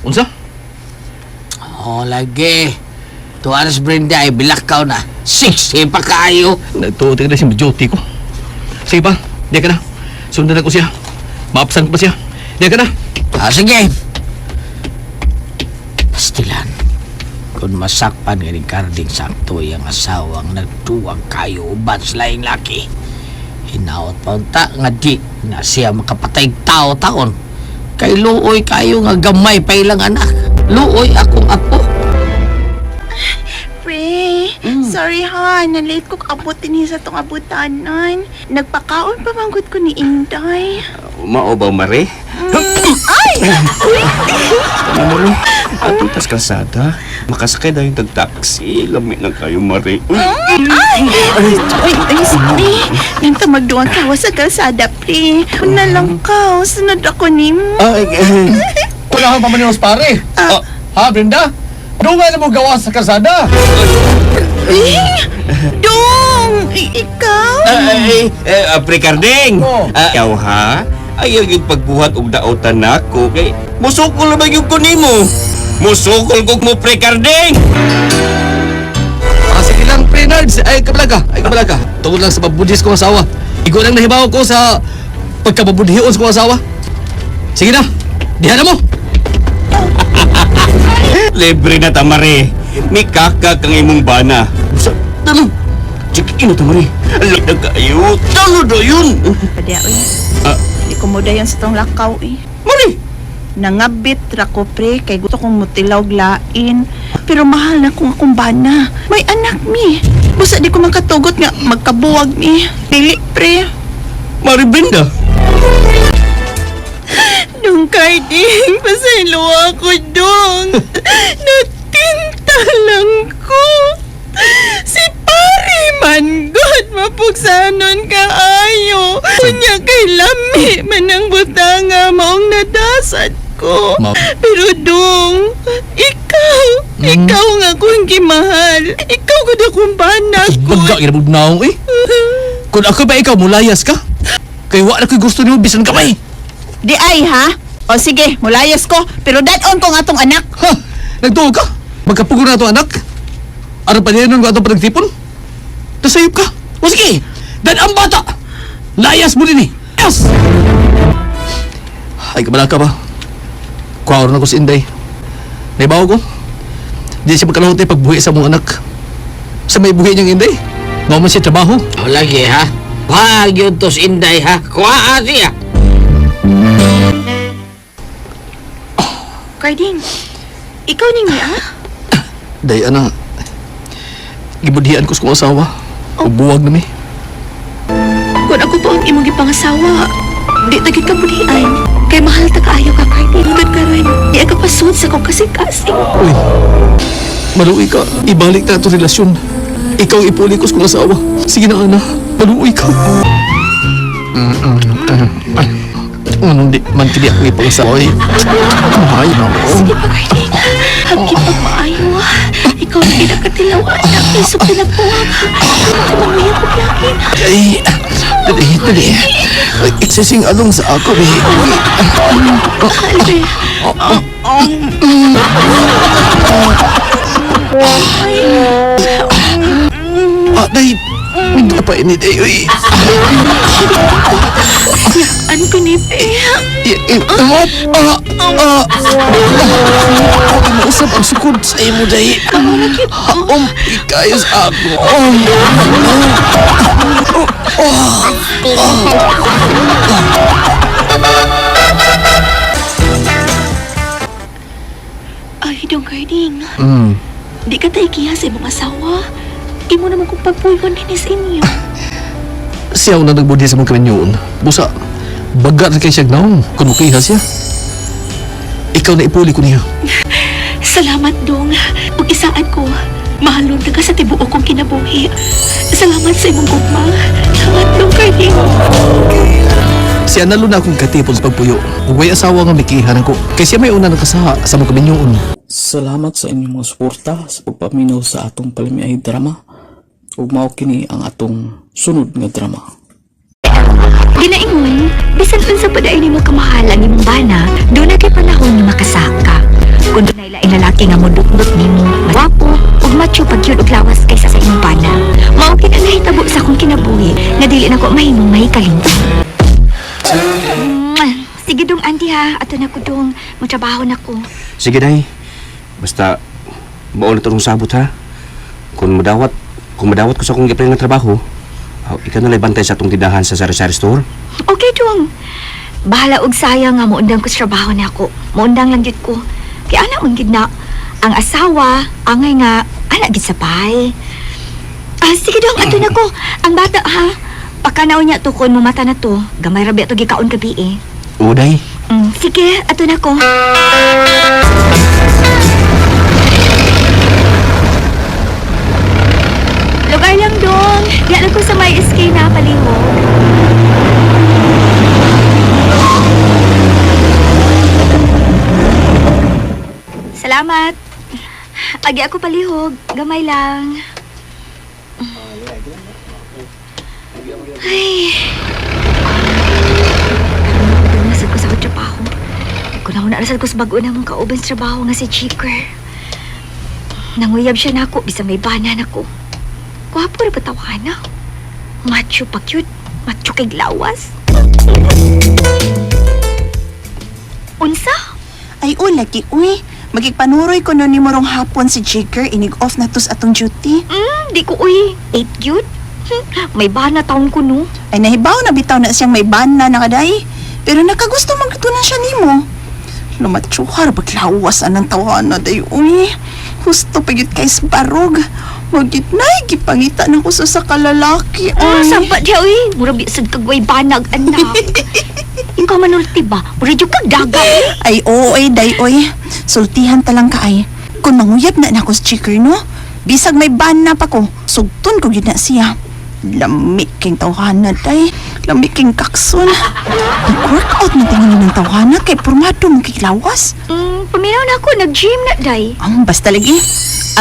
Unsa? Oh, lagi. Tuwaras Brenda ay bilakaw na. Siksi pa kayo. Nagtuotin na siya duty ko. Sige pa, diya ka na. Sundan ako siya. Maapsan ko pa siya. Diya ka na. Sige. Pastilan. Kung masakpan nga ni Carding sakto ang asawang nagtuwag kayo uban sa laing laki. Hinaot pa unta nga di na siya makapatay tao taon. Kay luoy kayo nga gamay pa ilang anak. Luoy akong apo. Pre, sorry ha. Nalate ko abot din sa tong abutanan. Nagpakaon pa manggod ko ni Inday. Mao ba, Mare? Ay! Uy! Mare, atong tas kalsada. Makasakay na yung tag-taxi. Lamig na kayo, Mare. Ay! Ay, sorry. Nanta magduwang kawa sa kalsada, pre. Una lang ka. Sunod ako ni mo. Wala kang pamaniwas, pare. Ha, Brenda? Doon nga na mo gawa sa kasada. Dong! Ikaw? Pre Carding! Ikaw ha? Ayaw yung pagbuhat og daotan nako kay musukol na ba yung kunin mo? Musukol kog mo, Pre Carding! Sige lang, pre Nards. Ay, kabalaga. Tungkol lang sa pabudhis kong asawa. Igo lang nahibaw ko sa pagkababudhiyon sa kong asawa. Sige na, dihan na mo. Libre na tamare. May kakak ang imong bana. Tanong. Sige na tamare. Alam na kayo. Talo na yun. Padya, uy. Di ko mo dayon sa tong lakaw, eh. Mari! Nangabit ra ko, pre, kay gusto kong mutilaw glain. Pero mahal na kong akong bana. May anak, mi. Busa di ko makatugot nga magkabuwag, mi. Dili, pre. Mari Brenda. Dong Carding, pasaylo ako, Dong. Natinta lang ko. Si Pari man, God, mapugsanon ka ayo. Kunya kay lami, manang butanga, maong nadasad ko. Pero Dong, ikaw nga kong gimahal. Ikaw ko na kong banak ko. Baga, ginabog na ako, eh. Kung ako ba ikaw, mulayas ka? Kaya wala ko'y gusto niyo, bisan kamay. Di ay, ha? O sige, mulayas ko, pero daton ko nga tong anak. Ha? Nagtuog ka? Magkapugo na itong anak? Ano pa niya nun ko itong panagtipon? Nasayop ka? O sige, dan ang bata! Layas mo din eh! Yes! Ay, kabala ka ba? Kuwaw na ko si Inday. Naibaw ko? Di siya magkalahot pagbuhi sa mong anak. Sa may buhi niyang Inday, mau man siya trabaho. O lagi ha? Wag yun to si Inday ha? Kuha siya! Carding, ikaw ni Mia? Day, ana. Gibudhian ko sa kong asawa. O buwag na mi. Kung ako po ang imong ipangasawa, di tagit ka budian. Kay mahal ta kaayo ka, Carding. Hanggang karon, di ka pasud sa kong kasing-kasing. Uy, maluwi ka. Ibalik na ito relasyon. Ikaw ipuli ko sa kong asawa. Sige na, ana. Maluwi ka. Anong di man kini ako ipang-asawa eh. Ay, nako. Sige pa, Carding. Hagkip pag maayo. Ikaw na kinakatilawan na isok na nagbuwag. Mamaya ko plakin. Ay, dali. Iksising along sa ako eh. Albe. Day, hindi pa ini day, uy. Ano ka ni Pe? Usap ang sukod sa imo, day. Ikayos ako. Ay, Dong Carding. Di ka tayo kiya sa imong asawa. Imo naman kong pagpulgon din sa inyo. Siya na nagbudhi sa mga kaminyoon. Busa, baga na kay siya gnaon kung mukiha siya. Ikaw na ipuli ko niya. Salamat, Dong. Ug isaan ko, mahalon ka sa tibuok kong kinabuhi. Salamat sa imong gugma. Salamat, Dong Carding. Siya nalo na akong katipon sa pagpuyo. Ug way asawa nga mikihan ako. Kay siya may una nakasaha sa mga kaminyoon. Salamat sa inyong mga suporta sa pagpaminaw sa atong palamiay drama. Ug mao kini ang atong sunod nga drama. Ginaingon, bisan unsa pa dayon nimo kamahalan imong bana, do na kay panahon nga makasaka. Kung dunay lain lalaki nga modukdok nimo, gwapo ug macho pagyud og lawas kaysa sa imong bana. Mao kini nahitabo sa akong kinabuhi nga dili nako mahimong mahikalimtan. Sige dong, Auntie ha. Ato na ko dong. Magtrabaho na ko. Sige, Day. Basta, baon na ito sabot, ha? Kung madawat ko sa akong gipray nga trabaho, ikaw na bantay sa atong tindahan sa sari-sari store. Okay, dong. Bahala og sayang nga muundang ko sa trabaho na ako. Muundang lang gid ko. Kaya anak mong gid na ang asawa, angay nga, anak gid sa bahay. Sige dong, ato na ko. Ang bata, ha? Pakanaw niya to kung mumata na to. Gamay rabi ato gikaon gabi eh. Uday. Sige, ato na ko. Lugar lang dong. Yan ako sa may SK na palihog. Salamat. Agi ako palihog. Gamay lang. Ay. Nasad ko sa trabaho. Kung nasad ko sa bago na mong kauban sa trabaho nga si Chiker. Nanguyab siya na ako, bisa may bana na ko. Wapo na batawa na. Macho pa cute. Macho kay lawas. Unsa? Ay, lagi, uy. Magigpanuroy ko nun ni morong hapon si Jigger. Inig-off na to sa atong duty. Di ko, uy. 8 cute. May bana taon ko, no? Ay, nahibaw na bitaw na siyang may bana na kaday. Pero nakagusto magtunan siya nimo. Lumatsuhar, baglawas anang tawana day, uy. Gusto pagit kay Sparog. Magit na, gipangita na ko sa kalalaki. Sampa di, uy. Murabi sad kagway banag, anak. Ikaw manulti ba? Murabi kag daga. Ay, oo, day, uy. Sultihan talang ka ay. Kung manguyab na ako sa Chicker, no? Bisag may bana pa ko. Sugton ko yun na siya. Lamik king tawhana, day. Lamik king kakson. Nag-workout na tingin ng tawhana kay purmado mong kiklawas. Paminaw na ako, nag-gym na, day. Basta lagi.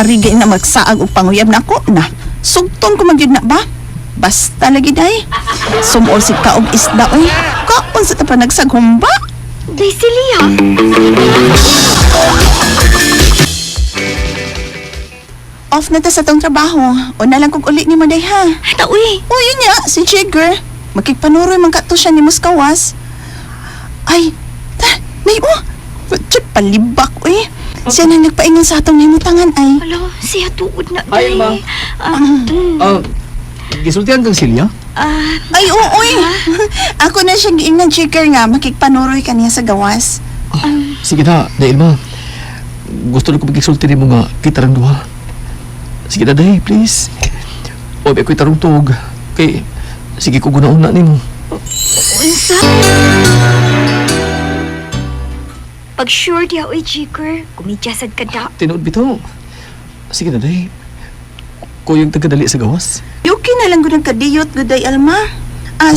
Arigay na magsaag o panguyab na ako na. Sugton ko magyud na ba? Basta lagi, day. Sumol si kaog isda, oy. Kaon sa tapa nagsagumba. Day, Celia. Off na ta sa tong trabaho. O na lang kong ulit ni mo, day, ha? Uy. Uy, niya, si Jigger. Magkikpanuroy man kato siya ni Muskawas. Ay, may Chut, palibak, uy. Siya na nagpaingon sa atong himutangan, ay. Hello, siya tuod na, Ay, ma. Gisultihan kang Silya? Ay, oo, uy. Ako na siya giingnan, Jigger nga. Makikpanuroy ka niya sa gawas. Sige na, dahil ma. Gusto na ko magkisulti mo nga kita rin duha. Sige na, day, please. O, may ako'y tarungtog. Kay, sige ko guna-una ni mo. Unsa? Pag sure diya, uy, Jigger. Kumidyasad ka da. Tinood bitaw. Sige na, day. Kuyong tagadali sa gawas. Okay na lang gud kadiyot, guday, Alma.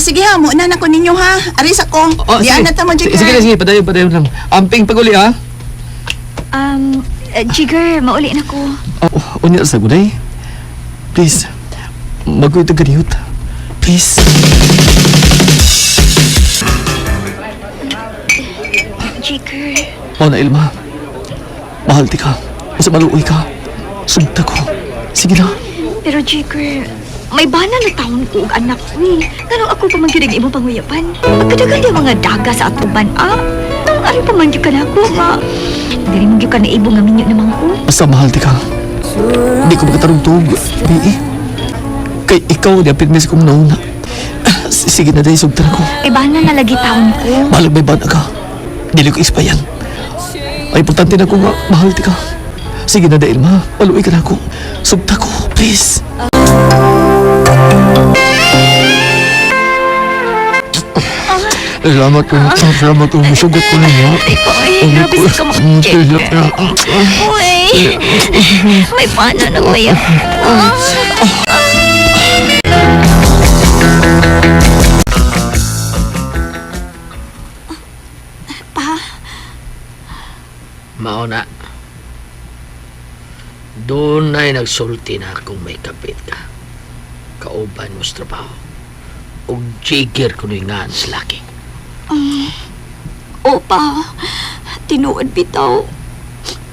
Sige ha, muna na ko ninyo, ha. Aris ako. Diyan na tamo, Jigger. Sige, padayon lang. Amping pag-uli, ha? Jigger, mauli na ko. Unya sa guday. Please, mag-uwi tagadiyot. Please. Jigger. Na, Ilma. Mahal ti ka. Masa maluoy ka. Sumta ko. Sige na. Pero Jigger, may bana na taon ko og anak ko eh. Ganun ako pa man gyud imo panguyapan. Agad-agad yung mga daga sa atuban, Nang ano pa man gyud ka na ako, Dili mo gyud ka na ibo nga minyo naman ko. Basta mahal ti ka. Hindi ko makatarugtog. Kay ikaw, di apit kong nauna. Sige na, day, sugta ko. Ay bana na lagi taon ko. Mahal may bana ka. Dili ko ispayan. Ay, importante na ko nga, mahal ti ka. Sige na, dahil ma. Maluwi ka na ako. Sugta ko, please. Salamat ko. Salamat ko. Masugot ko na niya. Ay, grabe sa kamakit. Uy, may bana na kaya. Mauna. Doon ay nagsulti na kung may kapit ka. Kauban mo sa trabaho. O Jigger ko nga sa laki. Opa, tinuod bitaw.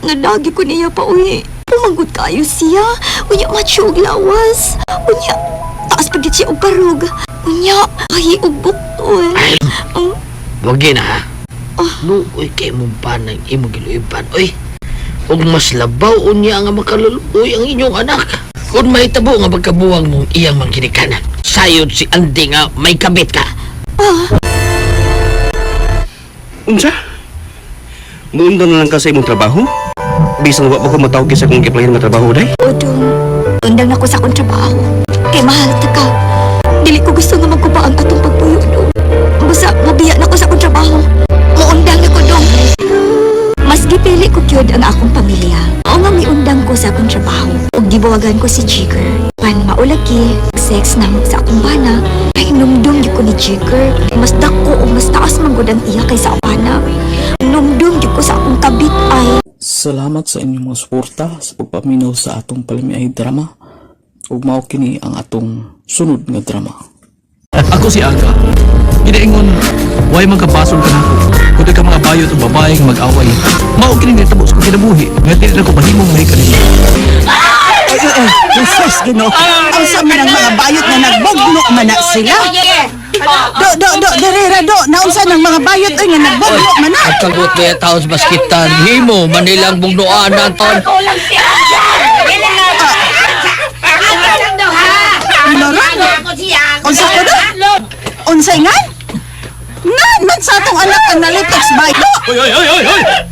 Nadagi ko niya pa, uy. Pumagot kayo siya. Unya, macho og lawas. Unya, taas pagit siya og karug. Unya, ay og bukton. Wag yun ha. Nuoy kay mong panang imo giluiban. Uy, og mas labaw unya nga makaluluoy ang inyong anak. Kung mahitabo nga magkabuwang mong iyang mangginikanan. Sayod si Andy nga may kabit ka. Unsa? Muunda na lang ka sa imong trabaho? Bisang wa pa ko matawag sa kong giplayan nga trabaho, day? Undang ako sa akong trabaho. Kay mahal ta ka. Dili ko gusto nga magkuba ang atong pagpuyo dong. Basta mabiya na ko sa akong trabaho. Muundang na ko dong. Mas gipili ko kyud ang akong pamilya. O nga miundang ko sa akong trabaho. Ug gibawagan ko si Jigger. Pan maulagi, sex na sa akong bana. Ay numdum gyud ko ni Jigger. Mas dako o mas taas man gud ang iya kaysa ang bana. Numdum gyud ko sa akong kabit ay. Salamat sa inyong mga suporta sa pagpaminaw sa atong palimiay drama. Ug mao kini ang atong sunod nga drama. Ako si Aga. Ginaingon, way magkapasol ka na ako. Kundi ka mga bayot o babae nga mag-away. Mao kini nga tabos ko kinabuhi. Nga dili na ko mahimong mahikan ninyo. Jesus, Ginoo. Ang sa man ang mga bayot na nagbugnok man na sila. Darira, naunsa ng mga bayot ay nga nagbugnok man na. At kagot ba yung taon sa baskitan, himo, manilang bugnoan na ton. Unsa ko do? Unsay nga? Nan man sa atong anak ang nalitoks bayo.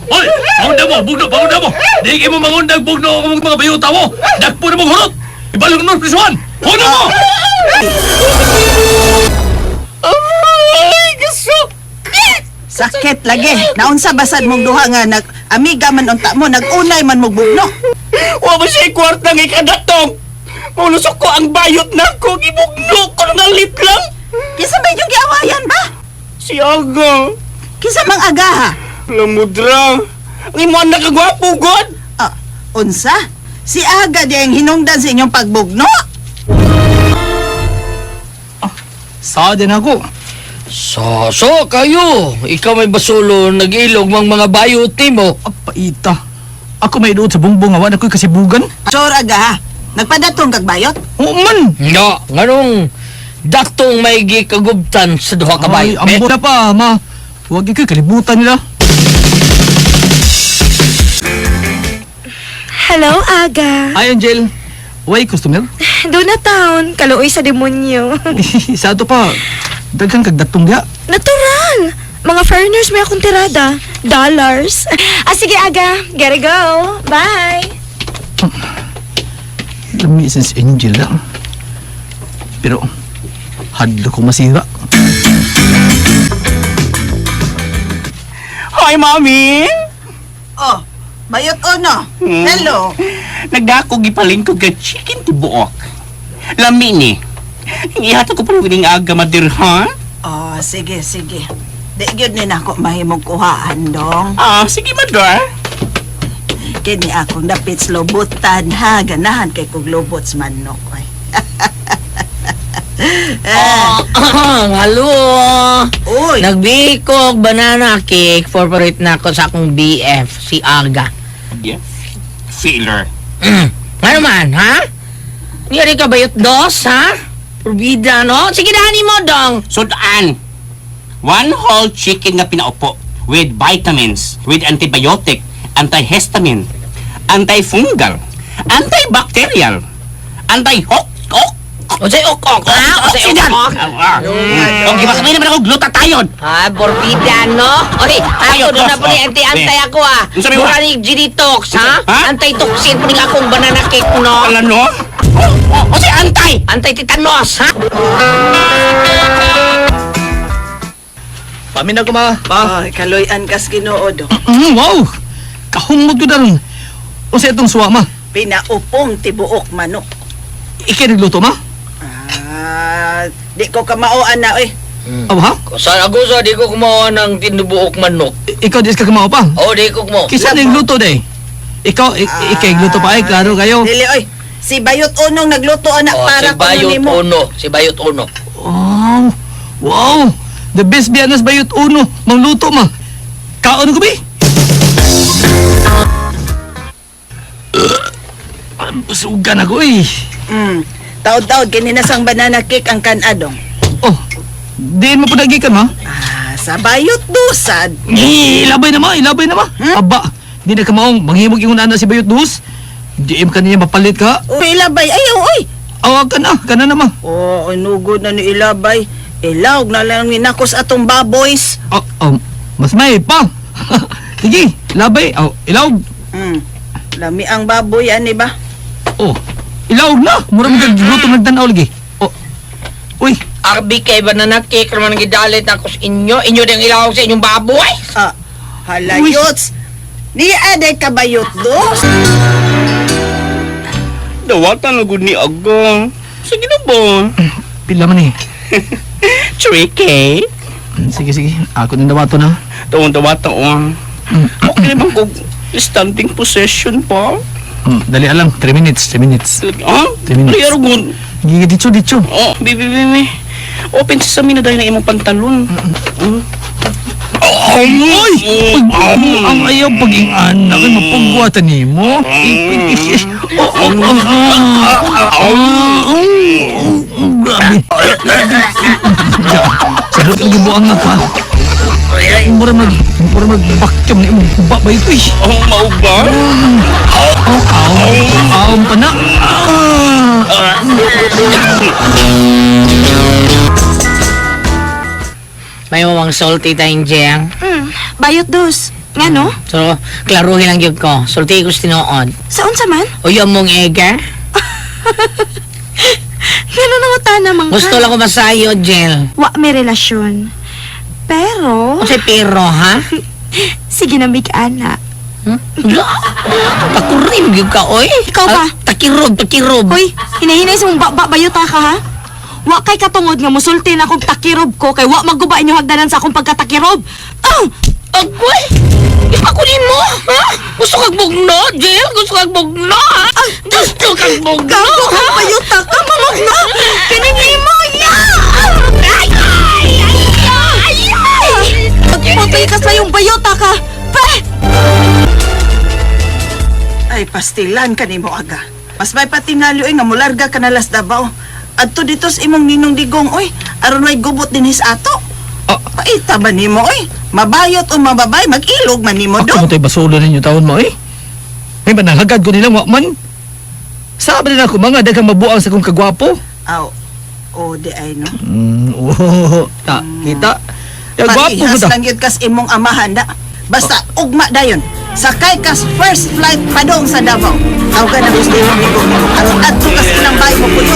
Oy! Mangunda mo, bugno mo! Di mo mangundang bugno ang mga bayuta mo! Dakpo na mong hurot! Ibalong mo, prisuhan! Huno mo! Ay, sakit lagi. Naunsa basad mong duha nga amiga man unta mo, nag-unay man mo bugno. Wa ba siya kwarta nga ikadatong? Maunusok ko ang bayot na ko, gibugno ko ng alit lang. Kisa ba yung giawayan ba? Si Aga. Kisa mang Aga ha? Lamudra. Ang imo anak kagwapo, God. Unsa? Si Aga di ang hinungdan sa inyong pagbugno? Sa din ako. So kayo. Ikaw may basulo, nag-ilog mang mga bayot mo. Paita. Ako may doon sa bungbong awan ako'y kasibugan. Sure, Aga ha? Nagpadatong kagbayot? Oo man. No, nganong daktong may gikagubtan sa duha ka bayot. Ay, ambot na pa, ma. Huwag ikaw kalibutan nila. Hello, Aga. Hi, Angel. Way, customer? Doon na taon, kaluoy sa demonyo. Sa ato pa, daghang kagdatong dia. Natural! Mga foreigners may akong tirada. Dollars. Sige, Aga. Gotta go. Bye. Lami si Angel lang. Pero, hadlo ko masira. Hi, Mami. Oh, bayot ono. Hello. Nagdako gipalingkod ka chicken tibuok. Lami ni. Ihata ko pa rin Aga madirhan. Oh, sige. Di gyud ni nako mahimong kuhaan dong. Sige madar. Kini akong dapit lobutan ha, ganahan kay kog lobots manok. Halo. Uy. Nagbikog banana cake favorite na ako sa akong BF si Aga. Yeah. Feeler. Ano man, ha? Niyari ka bayot dos, ha? Probida, no? Sige, dani mo, dong. Sudan. One whole chicken na pinaupo with vitamins, with antibiotic, antihistamine, antifungal, antibacterial, anti-hok. O say ok, ha? O say ok. Okay, baka may naman ako glutathione. Ha, borbida, no? Oy, ako doon na po ni antay ako, ha? Mura ni G-Detox, ha? Anti-toxin po ni akong banana cake, no? Ano? O say anti-tetanus, ha? Pamin ako, ma. Pa. Kaloyan kas Ginoo do. Wow! Kahungod ko daron. O sa itong suwa, ma? Pinaupong tibuok manok. Ikinigluto, ma? Di ko kamao ana oy. Ha? Saan ako di ko kumawa ng tinubuok manok. Ikaw di ka kamao pa? Oo, di ko kumawa. Kisa na yung luto, day? Ikaw, ikigluto pa ay, klaro kayo. Dili oy. Si Bayot Unong nagluto anak para ko nimo. Si Bayot Uno. Wow! The best biyanas Bayot Uno. Mangluto, ma. Kaon ko, bi? Sugan ako, eh. Taod-taod kininasang banana cake ang kanadong. Oh, di mo po nagikan, ma? Sa Bayot Dusad. Ilabay na, ma. Aba, di na kamaong manghimog yung nana si Bayot Dus. Di mo kanina mapalit ka. Ilabay, ayaw, oy. Kana na, ma. Inugod na ni Ilabay. Ilawag na lang ni Nakos atong baboys. Mas may pa. Sige, labay. Ilawag. Lami ang baboy, ani ba? Ilaw na. Murag gutom nagtanaw lagi. Oh. Uy. Arbi kay ba na nakik naman gidalit ako sa inyo? Inyo din ilaw sa inyong baboy? Halayots. Ni aday kabayot do. Dawatan na gud ni Aga. Sige na ba? Pila man eh. Tricky. Sige. Ako din dawato na. Dawata o. Okay naman kung standing possession pa. Dali lang. 3 minutes. Ha? 3 minutes. Ay, aragon. Gigi, ditso. Oh, bibi. Open sa amin na dahil na imong pantalon. Ay! Ang ayaw paging anak ay mapagwatan ni mo. Grabe. Sarap ang gibuang na pa. Mura mag-vacuum na imong ba ito eh. Mau ba? Pa na. May mawang salty tayong jeng. Bayot dos. Nga no? So, klaruhin lang yun ko. Salty ko sa tinood. Saon sa man? O yung mong ega? Gano'n na mata naman ka. Gusto lang ko masayo, Jel. Wa may relasyon. Pero... O si Pero, ha? Sige na, Mig Ana. Pakurim yung ka, oy. Ikaw ba? Takirob. Hoy, hinahinay sa mong bayota ka, ha? Wa kay katungod nga musulti na akong takirob ko kay wa maguba inyo hagdanan sa akong pagkatakirob. Agway! Ipakunin mo, ha? Gusto kag bugno, Jill? Gusto kag bugno, ha? Gusto kag bugno, Gago kang bayota ka, mamag na! Kinini mo, ya! Putay ka sa yung bayota ka! Pre! Ay, pastilan ka ni mo Aga. Mas may patinalo nga mularga ka na Las Davao. Adto dito sa imong ninong digong, oy. Aron may gubot dinis ato. Paita ba nimo, oy? Mabayot o mababay, mag-ilog man nimo do. Ako mo tayo basolo ninyo taon mo eh. May manahagad ko nilang wakman. Sabi nila ako mga dagang mabuang sa kong kagwapo. Aw. O di ay no. Kita. Ya gwapo mo Parihas ta. lang yun kas imong amahan da. Basta ugma dayon. Sakay kas first flight padong sa Davao. Tawag na gusto yung digong nimo. Aron adto kas ilang bahay mo puyo.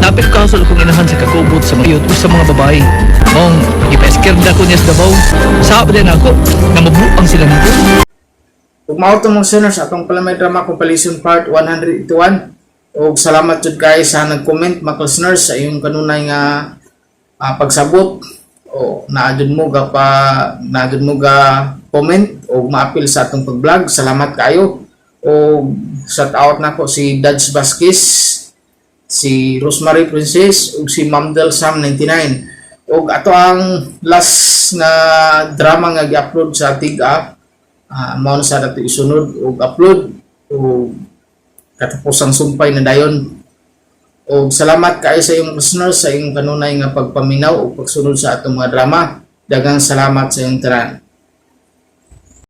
Napit ka sa kong inahan sa kakubot sa mayot o sa mga babae. Mong ipeskerda ko niya sa Davao. Sabi din ako na mabuang sila nito. Ug mao to mga sinners atong Palamay Drama Compilation Part 181. Ug salamat jud kay sa nag-comment mga listeners sa iyong kanunay nga pagsabot o naadud mo ga comment o maapil sa atong pag-vlog. Salamat kayo. O shout out nako si Dads Vasquez, si Rosemary Princess ug si Ma'am Del Sam 99. Ug ato ang last nga drama nga gi-upload sa TIG-A. Mao na sa dato isunod ug upload ug katapusang sumpay na dayon. Ug salamat kaayo sa iyong listeners sa iyong kanunay nga pagpaminaw o pagsunod sa atong mga drama. Daghang salamat sa iyong tanan.